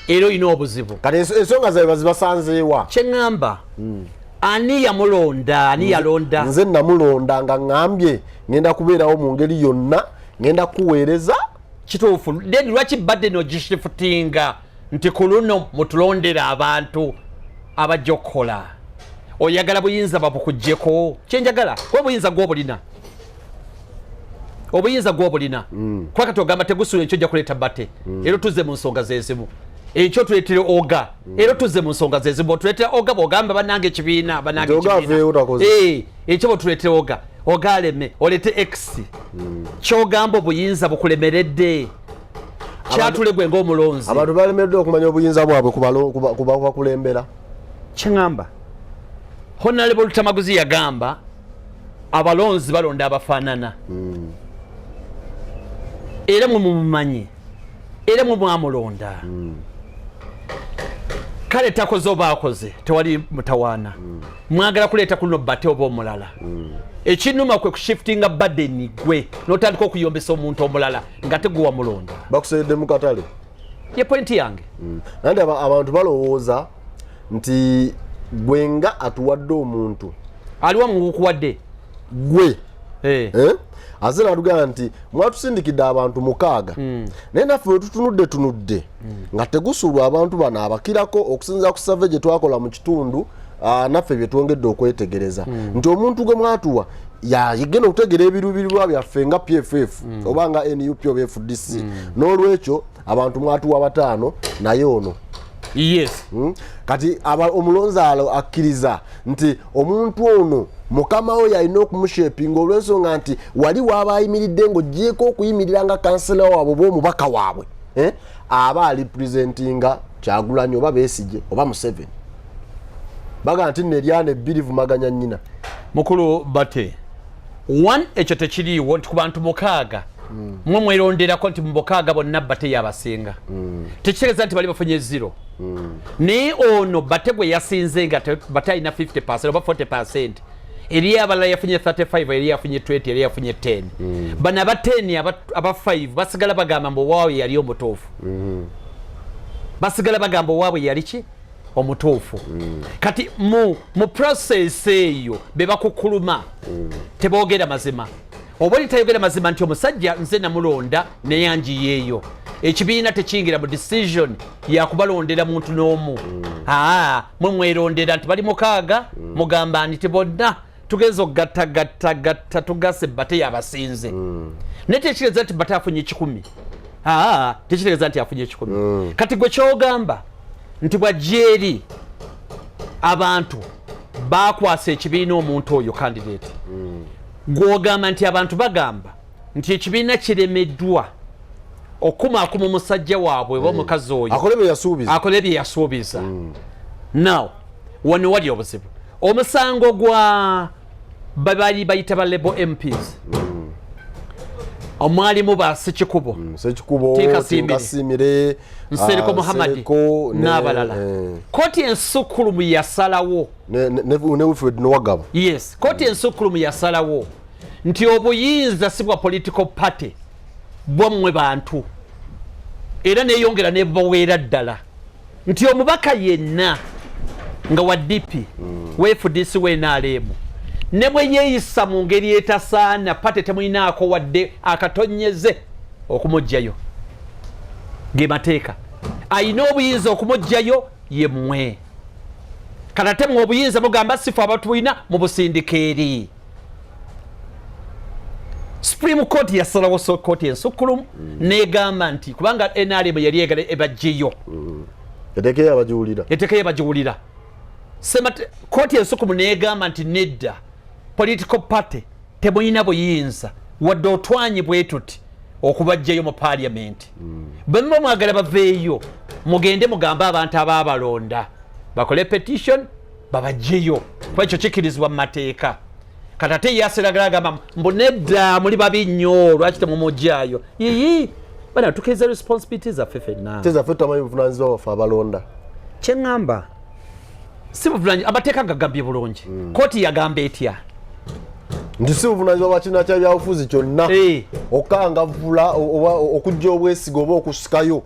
era olina obuzibu kati ensonga zaabwe bazibasanzeewa kyeŋŋamba ani yamulonda ani yalonda nze namulonda nga ŋŋambye ngenda kubeerawo mu ngeri yonna ngenda kuweereza kituufu then lwaki badde nogishifutinga nti ku luno mutulondera abantu abajja okukola oyagala buyinza babukuggyeko kyenjagala kuba obuyinza gw'obulina kuba kati ogamba tegusuula ekyo ojja kuleeta bate era tuzze mu nsonga zezimu ekyo tuleetere oga era tuzze mu nsonga zezimu otuleetera oga bw'ogamba bannange ekibiina ekyo bwetuleetera oga aleme oleete x kyogamba obuyinza bukulemeredde kyatulegwe ng'omulonzi abantu balemeredde okumanya obuyinza bwabwe kubakulembera kyeŋŋamba Honorable Lutamaguzi yagamba abalonzi balonda abafaanana era mumumanyi era mumwamulonda kale takoze oba akoze tewali mutawaana mwagala kuleeta kuno bate oba omulala ekinuma kwe kushiftinga burden gwe n'otandika okuyombesa omuntu omulala nga teguwa mulonda bakuseredde mu katale ye pointi yange nandi abantu balowooza nti gwenga atuwadde omuntu aliwa mukuwadde gwe ate natugamba nti mwatusindikidde abantu 6 naye naffe wetutunudde nga tegusuulwa abantu bano abakirako okusinza ku save gye twakola mu kitundu naffe bye twongedde okwetegereza nti omuntu gwe mwatuwa yagenda okutegera ebiruubirirwa byaffe nga PFF oba nga NUP oba FDC n'olwekyo abantu mwatuwa 5 naye ono yes kati omulonzi akkiriza nti omuntu ono mukama we yalina okumushepinga olw'ensonga nti wali waaba ayimiridde ng'ogyeko okuyimirira nga kansela waabwe oba omubaka waabwe aba alipresentinga Kyagulanyi oba Besigye oba Museveni baga nti neryana ebbiri vumaganya nnyina mukulu bate ekyo tekiriiwo nti ku bantu 6 mwe mweronderako nti mu 6 bonna bate yabasinga tekitegeeza nti bali bafunye 0 naye ono bate gwe yasinze nga bate alina 50% oba 40% eri abalala yafunye 35 eri yafunye 20 eri yafunye 10 bano aba 10 aba 5 basigala bagamba mbu owaabwe yali omutuufu basigala bagamba owaabwe yali ki omutuufu kati mu process eyo be bakukuluma teboogera mazima oba litayogera mazima nti omusajja nze namulonda neyanjiyeeyo ekibiina tekiyingira mu decision yakubalondera muntu n'omu mwe mwerondera nti bali 6 mugamba nti bonna tugenza okugattagatta tugase bate yabasinze naye tekitegeeza nti bate afunye 10 tekitegeeza nti afunye 10 kati gwe kyogamba nti bwajjeeri abantu bakwasa ekibiina omuntu oyo candidate gwogamba nti abantu bagamba nti ekibiina kiremeddwa okumaakuma omusajja waabwe oba omukazi oyo akole bye yasuubiza now wano wali obuzibu omusango gwa babali bayita ba Labour MPs omwalimu ba Sekikubo Sekikubo Tinkasimire Nsereko Muhammad n'abalala koti ensukulumu yasalawo ne Wilfred Nowagaba yes koti ensukulumu yasalawo nti obuyinza si bwa political party bwamwe bantu era neyongera ne baweera ddala nti omubaka yenna nga wa DP weefudisi w'NRM ne bwe yeeyisa mu ngeri etasaana pate temuyinaako wadde akatonyeze okumugjayo ge mateeka ayina obuyinza okumugjayo ye mmwe kanate mu obuyinza mugamba sifu abantu bulina mu busindika eri Supreme Court yasalawo so court ensukulumu negamba nti kubanga NRM yali egala ebajjiyo yatekeye abajuwulira kooti ensukulumu negamba nti nedda political party temuyina buyinza wadde otwanyi bwe tuti okubajjayo mu parliament bwe muba mwagala baveeyo mugende mugambe abantu abaabalonda bakole petition babajjeyo kuba ekyo kikirizibwa mu mateeka kati ate yaseragala agamba mbu nedda muli babi nnyo lwaki temumugjayo yiyi bana tukiriza responsibility zaffe ffenna tezaffe tutamanyi buvunaanyizibwa baffe abalonda kyeŋŋamba si buvunaanyizibwa amateeka gagambye bulungi kooti yagamba etya nti si buvunaanyizibwa bwa kibiina kya byabufuzi kyonna okukangavvula oba okujja obwesiga oba okusikayo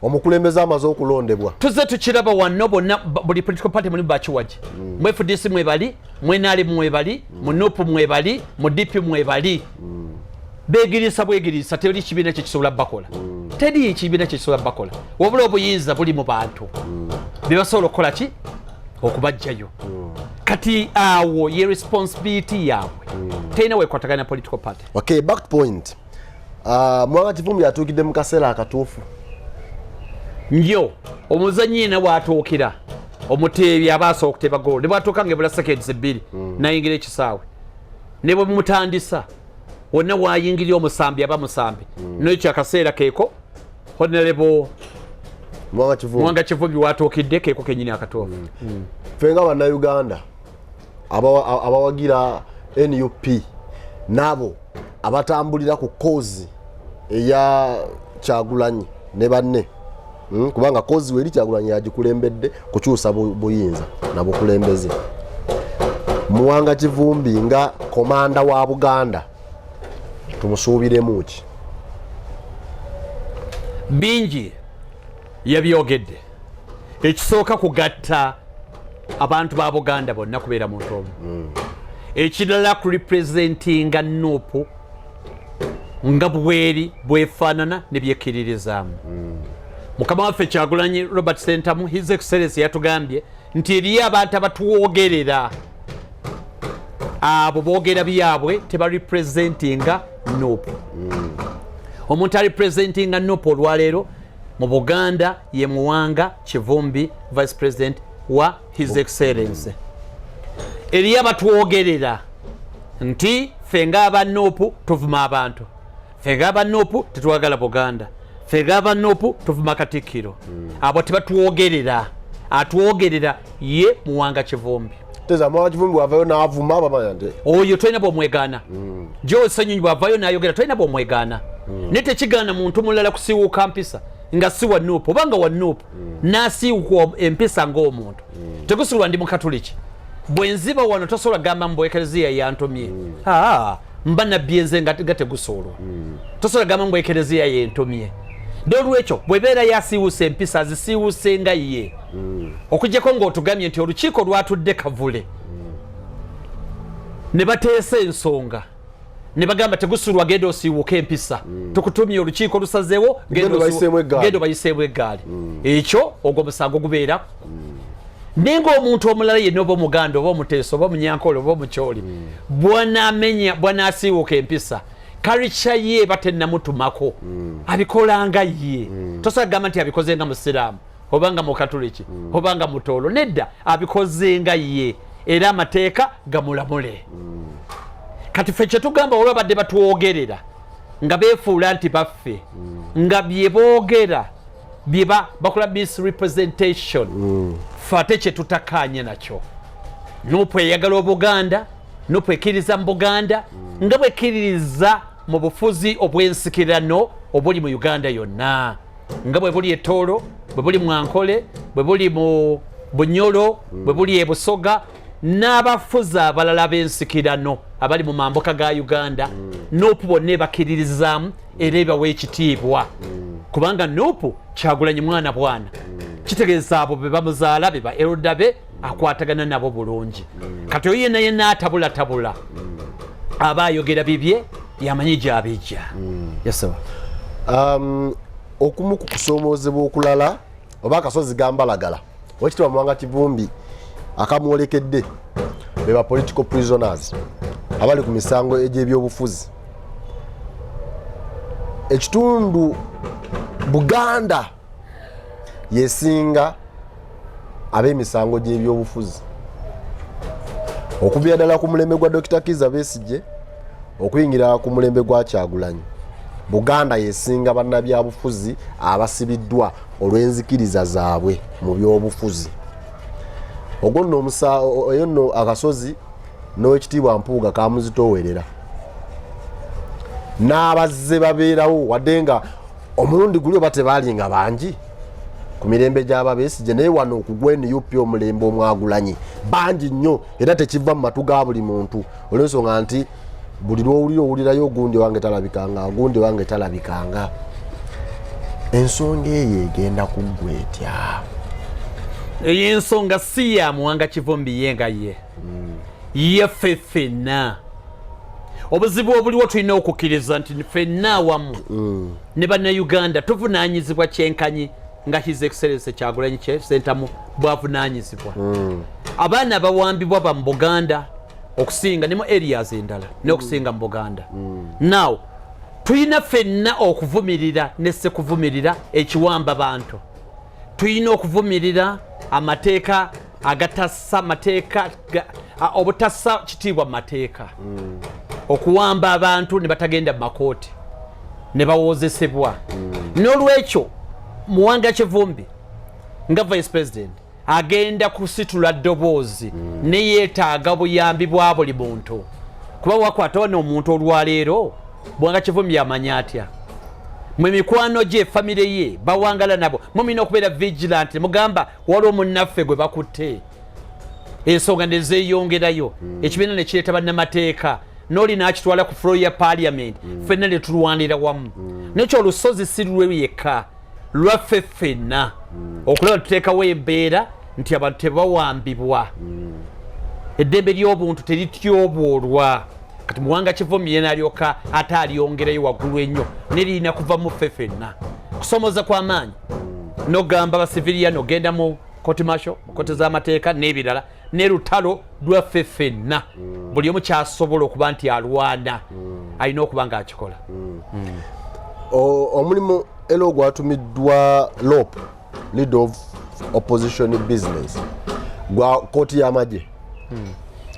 omukulembeze amaze okulondebwa tuze tukiraba wano bonna buli political party mulimu bakiwagi mu FDC mwebali mu NRM mwebali mu NUP mwebali mu DP mwebali beegirisa bwegirisa teri kibiina kyekisobola bakola teri ekibiina kyekisobola bakola wabula obuyinza buli mu bantu bebasobola okukola ki okubajjayo kati awo ye responsibility yaabwe terina wekwatagana political party. Okay, back to point. Mwanga Kivumbi yatuukidde mu kaseera akatuufu nnyo omuzannyi yena bw'atuukira omuteebi abaasa okuteba golo ne bwatuuka ng'ebula seconds 2 nayingira ekisaawe ne bwe mutandisa wonna waayingirira omusambi aba musambi n'ekyo akaseera keeko honorable Mwanga Kivumbi watuukidde keeko kennyini akatuufu. Ffe nga bannayuganda abawagira NUP nabo abatambulira ku kozi eya Kyagulanyi ne banne kubanga kozi weri Kyagulanyi yagikulembedde kukyusa buyinza na bukulembeze. Mwanga Kivumbi nga komanda wa Buganda tumusuubiremu ki? Bingi yabyogedde ekisooka kugatta abantu ba Buganda bonna kubeera muntu omu ekirala ku representinga NUP nga bweri bwefaanana ne byekkiririzaamu. Mukama waffe Kyagulanyi Robert Sentamu His Excellency yatugambye nti eriyo abantu abatuwogerera abo boogera byabwe tebarepresentinga NUP. Omuntu arepresentinga NUP olwaleero mu Buganda ye Mwanga Kivumbi Vice President wa His Excellency. Eriyo abatuwogerera nti ffe ng'aba NUP tuvuma abantu, ffe ng'aba NUP tetwagala Buganda, ffe ng'aba NUP tuvuma Katikkiro. Abo tebatuwogerera, atuwogerera ye Mwanga Kivumbi. Teza Mwanga Kivumbi bw'avaayo n'avuma bamanya nti oyo tolina bw'omwegaana. Joe Ssenyonyi bw'avaayo n'ayogera tolina bw'omwegaana. Ne tekigaana muntu mulala kusiiwuuka mpisa nga si wa NUP obanga wa NUP n'asiiwuka empisa ng'omuntu. Tegusulwa ndi Mukatuliki. Bwenziba wano tosobola gamba mbu Eklezia yantumye. Mba nabbi nze nga tegusoolwa. Tosobola gamba mbu Eklezia yentumye. Olwekyo bwebeera yasiiwusa empisa azisiiwuse nga ye. Okuggyako ng'otugambye nti olukiiko lwatudde kavule ne bateesa ensonga ne bagamba tegusulwa genda osiiwuka empisa tukutumye olukiiko lusazeewo genda bayiseemu eggaali. Ekyo ogwo musango gubeera nenga omuntu omulala yenna oba omuganda oba omuteeso oba omunyankole oba omukyoli bw'anaasiiwuka empisa kalica ye batennamutumako abikolanga ye. Tosobola kugamba nti abikozenga musiraamu obanga Mukatuliki obanga mutoolo nedda abikozenga ye era amateeka gamulamule. Kati ffe kye tugamba olwa badde batuwogerera nga beefuula nti baffe nga bye boogera bye bakola misrepresentation ffe ate kye tutakaanye nakyo. NUP eyagala Obuganda, NUP ekkiriza mu Buganda nga bwekkiririza mu bufuzi obw'ensikirano obuli mu Uganda yonna nga bwe buli Tooro, bwe buli Mwankole, bwe buli mu Bunyoro, bwe buli e Busoga n'abafuzi abalala b'ensikirano abali mu mambuka ga Uganda. Nuupu bonna bakiririzaamu era ebawa ekitiibwa kubanga Nuupu Kyagulanyi mwana bwana kitegeeza abo be bamuzaala be ba elda be akwatagana nabo bulungi. Kati oyo yenna atabula aba ayogera bibye yamanyi gy'abijja. Yasaba okumu ku kusomoozebwa okulala oba akasozi gambalagala Oweekitiibwa Muwanga Kivumbi akamwolekedde be ba political prisoners abali ku misango egy'ebyobufuzi. Ekitundu Buganda yesinga ab'emisango gy'ebyobufuzi okuvira ddala ku mulembe gwa Dr. Kizza Besigye okuyingira ku mulembe gwa Kyagulanyi. Buganda yesinga bannabyabufuzi abasibiddwa olw'enzikiriza zaabwe mu byobufuzi. Ogwo nno akasozi n'Oweekitiibwa Mpuuga kamuzitoowerera n'abazze babeerawo wadde nga omulundi guli oba tebaalinga bangi ku mirembe gy'aba Besigye naye wano okugwa NUP omulembe Omwagulanyi bangi nnyo era tekiva mu matu ga buli muntu olw'ensonga nti buli lw'owulirayo ogundi wange talabikanga. Ensonga eyo egenda kuggwa etya? Eyo ensonga si ya Muwanga Kivumbi yenga yaffe ffenna. Obuzibu obuliwo tulina okukkiriza nti ffenna awamu ne bannayuganda tuvunaanyizibwa kyenkanyi nga His Excellency Kyagulanyi Ssentamu bwavunaanyizibwa. Abaana bawambibwa ba mu Buganda okusinga ne mu areas endala n'okusinga mu Buganda. Now tulina ffenna okuvumirira ne sekuvumirira ekiwamba bantu. Tulina okuvumirira amateeka agatassa mateeka obutassa kitiibwa mu mateeka. Okuwamba abantu ne batagenda mu makooti ne bawoozesebwa. N'olwekyo Muwanga Kivumbi nga Vice President agenda kusitula ddoboozi ne yeetaaga buyambi bwa buli muntu. Kuba wakwata wano omuntu olwaleero Muwanga Kivumbi amanya atya? Mwe mikwano gye famire ye bawangala nabo mumina okubeera vigilant mugamba waliwo munnaffe gwe bakutte. Ensonga ne zeeyongerayo ekibiina ne kireeta bannamateeka n'oli n'akitwala ku floor ya Parliament ffenna ne tulwanira wamu. Nekyo olusozi si lwe yekka lwaffe ffenna okulaba tuteekawo embeera nti abantu tebawambibwa. Eddembe ly'obuntu terityoboolwa. Kati Muwanga Kivumbi yena alyoka ate alyongerayo waggulu ennyo nerina kuva mu ffe ffenna. Kusomoza kw'amaanyi n'ogamba basiviliya n'ogenda mu court martial mu kooti z'amateeka n'ebirala ne lutalo lwaffe ffenna. Buli omu kyasobola okuba nti alwana alina okuba ng'akikola. Omulimu era ogwatumiddwa LOP Leader of Opposition Business gwa kooti y'amagye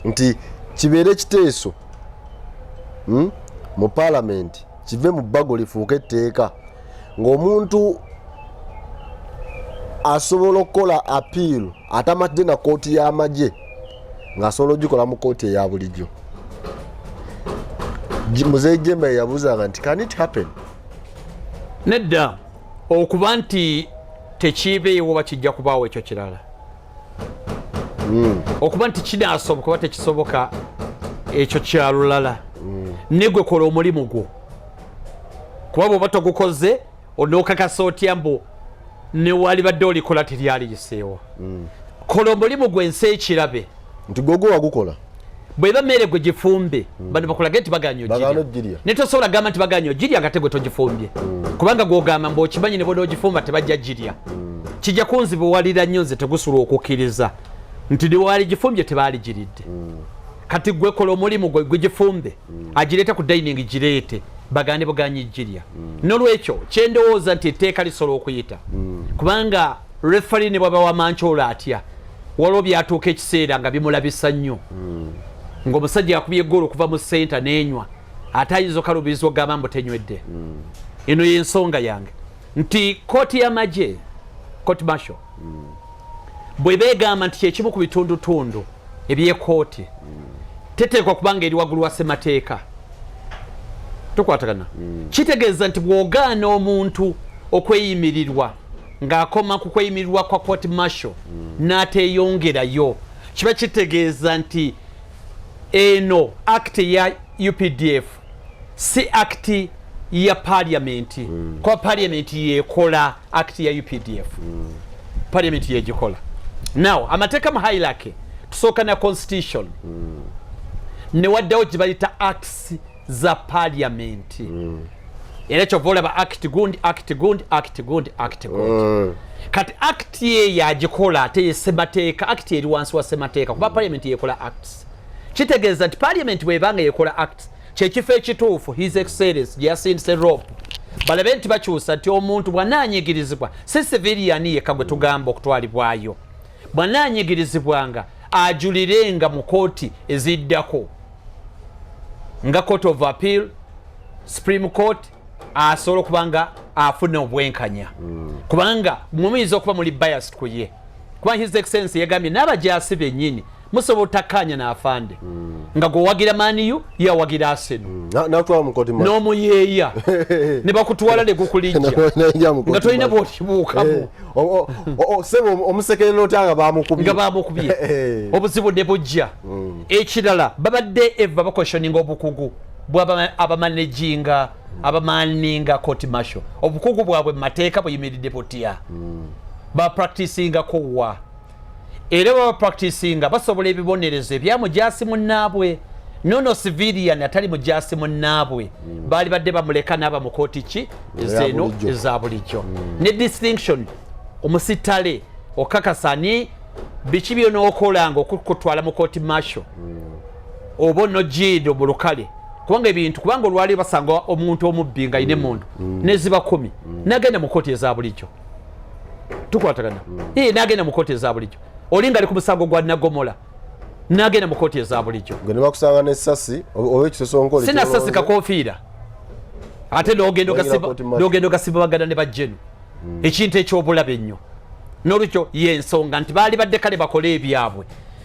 nti kibeere kiteeso mu Parliament kive mu bbago lifuuke etteeka ng'omuntu asobola okukola appeal atamatidde na kooti y'amagye ng'asobola ogikola mu kooti eya bulijjo. Muzeeyi Jemba yabuuzanga nti can it happen? Nedda okuba nti tekiibeewo oba kijja kubaawo ekyo kirala. Okuba nti kinaasoboka oba tekisoboka ekyo kya lulala. Ne gwe kola omulimu gwo. Kuba bw'oba togukoze onookakasa otya mbu ne walibadde olikola teryali liseewa. Kola omulimu gwe ensi ekirabe. Nti gwogo wagukola. Bw'eba mmere gwe gifumbe bano bakulaga nti baganya ogirya. Ne tosobola gamba nti baganya ogirya nga te gwe togifumbye. Kubanga gw'ogamba mbu okimanyi ne bw'onoogifumba tebajja girya. Kijja kunzibuwalira nnyo nze tegusula okukkiriza nti ne waali gifumbye tebaali giridde. Kati gwe kola omulimu gwe gifumbe agireeta ku dining gireete bagande buganye girya. N'olwekyo kyendowooza nti etteeka lisobola okuyita kubanga referee ne bwaba wamanchoola atya waliwo byatuuka ekiseera nga bimulabisa nnyo ng'omusajja akubye eggoolo okuva mu senta n'enywa ate ayinza okalubiriza ogamba mbu tenywedde. Eno y'ensonga yange nti kooti y'amagye court martial bwe beegamba nti kyekimu ku bitundutundu eby'ekooti teteekwa kubanga eri waggulu wa ssemateeka. tukwatagana kitegeeza nti bw'ogaana omuntu okweyimirirwa ng'akoma ku kweyimirirwa kwa court martial n'ateeyongerayo kiba kitegeeza nti eno act ya UPDF si act ya parliament kwa parliament yekola act ya UPDF parliament yegikola now amateeka mu hierarchy tusooka na constitution ne waddewo gye bayita acts za parliament era kyova olaba act gundi act gundi act gundi act gundi kati act ye yagikola ate ye ssemateeka act eri wansi wa ssemateeka kuba parliament yekola acts kitegeeza nti parliament bwebanga yekola acts kyekifo ekituufu his excellence gye yasindise rope balabe nti bakyusa nti omuntu bw'anaanyigirizibwa si civilian yekka gwe tugamba okutwalibwayo bw'anaanyigirizibwanga ajulirenga mu kooti eziddako nga court of appeal supreme court asobola okubanga afuna obwenkanya kubanga mumuyinza okuba muli biased ku ye kuba his excellence yagambye n'abajaasi bennyini musobola otakkaanya n'afande nga gwewagira maniyu yawagira Arsenal n'omuyeeya ne bakutwala ne gukulijja nga tolina bw'okibuukamu omusekere otanga bamukubye obuzibu ne bujja ekirala babadde eva bakwestioninga obukugu abamaninga court martial obukugu bwabwe mu mateeka buyimiridde butya bapracticingako wa era bapracticinga basobola ebibonerezo ebya mujaasi munnaabwe nono civilian atali mujaasi munnaabwe baali badde bamuleka n'aba mu kooti ki ezeno eza bulijjo ne distinction omusitale okakasani biki byonookola nga okukutwala mu kooti martial oba onojiido mu lukale kubanga ebintu kubanga olwali basanga omuntu omubbi nga ayina emundu neziba 10 nagenda mu kooti eza bulijjo tukwatagana nagenda mu kooti eza bulijjo olinga ali ku musango gwa Nagomola nagenda mu kooti eza bulijjo ngene bakusanga n'essasi oba ekisosonkole sina ssasi kakofiira ate n'ogenda ogasiba baganda ne bajjenu ekintu ekyobulabe ennyo n'olwekyo y'ensonga nti baali badde kale bakole ebyabwe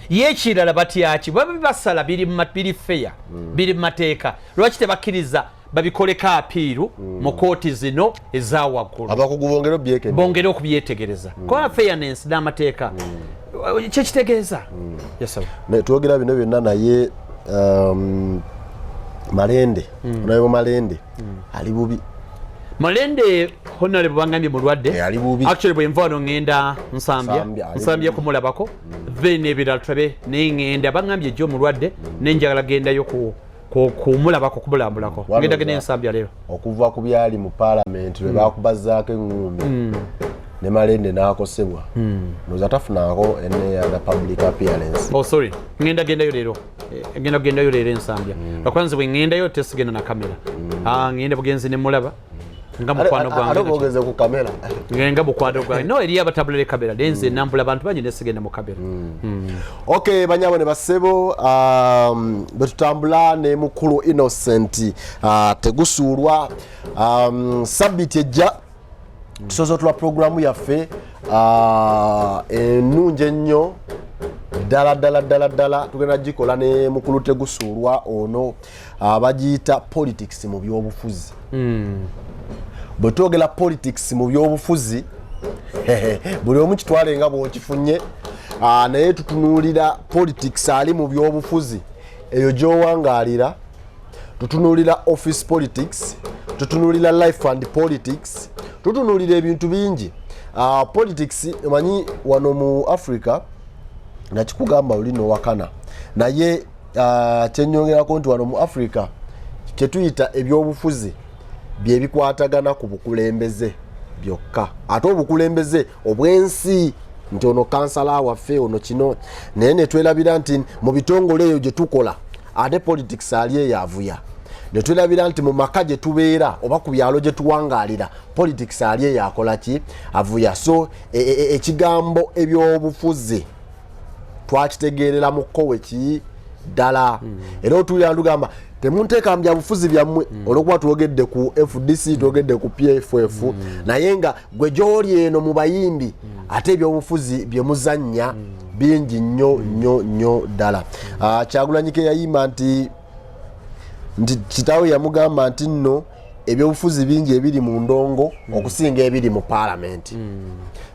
yeekirala batyaki baba bibasala biri feya biri mu mateeka lwaki tebakkiriza babikoleko apiiru mu kooti zino eza waggulu abakugu bongere okubyetegereza kuba fairness n'amateeka kyekitegeeza twogera bino byonna naye Malende onayo Malende ali bubi Malende honorable bangambye mulwadde ali bubi actually bwe nvaano ngenda nsambye kumulabako then ebirala tulabe naye ngenda bangambye jjo mulwadde nenjagala gendayo kumulabako kumulambulako ngenda genda ensambya leero okuva ku byali mu parliament lwe bakubazaako engumi ne Malende n'akosebwa noza tafunako ene ya public appearance sorry ngenda gendayo leero gendayo leero ensambya lwakwanza bwe ngendayo tesigenda na kamera ngenda bugenzi ne mulaba nga mukwano gwange alogeze ku kamera nga mukwano gwange no eri abatabulire kamera lenze nambula abantu banyi nesigenda mu kamera okay banyabo ne basebo betutambula ne mukulu Innocent tegusulwa sabiti ejja tusozo tula programu yaffe enunje nnyo dala tugenda gikola ne mukulu tegusulwa ono bagiyita politics mu byobufuzi bwe twogera politics mu byobufuzi buli omu kitwale nga bw'okifunye naye tutunuulira politics ali mu byobufuzi eyo gy'owangaalira tutunuulira office politics tutunuulira life and politics tutunuulira ebintu bingi politics manyi wano mu Africa nakikugamba oli nowakana naye kyenyongerako nti wano mu Africa kyetuyita ebyobufuzi bye bikwatagana ku bukulembeze byokka ate obukulembeze obwensi nti ono kansala waffe ono kino naye netwerabira nti mu bitongole eyo gye tukola ate politics ali eyavuya netwerabira nti mu maka gye tubeera oba ku byalo gye tuwangaalira politics ali eyakola ki avuya so ekigambo ebyobufuzi twakitegeerera mu kkowe ki ddala era otuulira ndugamba temunteeka mu byabufuzi byammwe olwokuba twogedde ku FDC twogedde ku PFF naye nga gwe gy'oli eno mu bayimbi ate ebyobufuzi bye muzannya bingi nnyo ddala Kyagulanyi ke yayimba nti nti kitaawe yamugamba nti nno ebyobufuzi bingi ebiri mu ndongo okusinga ebiri mu parliament.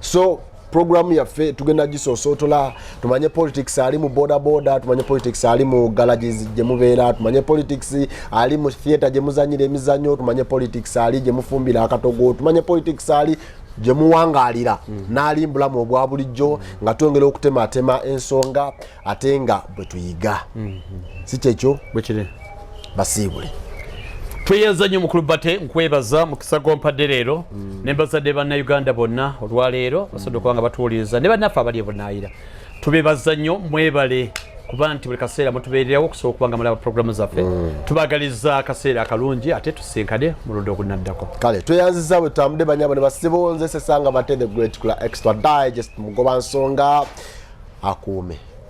So programu yaffe tugenda gisosootola, tumanye politics ali mu boda, tumanye politics ali mu garages gye mubeera, tumanye politics ali mu theatre gye muzanyira emizanyo, tumanye politics ali gye mufumbira akatogo, tumanye politics ali gye muwangaalira n'alimbula mu obwa bulijjo nga twongera okutematema ensonga ate nga bwe tuyiga. Si kyekyo bwe kiri basiibule. tweyaza nnyo mukulu Bate nkwebaza mukisa gwompadde leero nembazadde bannayuganda bonna olwaleero basobodde okuba nga batuwuliriza ne bannaffe abali ebunaayira tubebaza nnyo mwebale kuba nti buli kaseera mutubeererawo okusobola okuba nga mulaba programu zaffe tubagaliza akaseera akalungi ate tusinkane mulundi ogunaddako. Kale tweyanziza bwe tutambudde banyabo ne basibo nze Sesanga Bate the Great Kula Extra Digest mugoba nsonga akuume.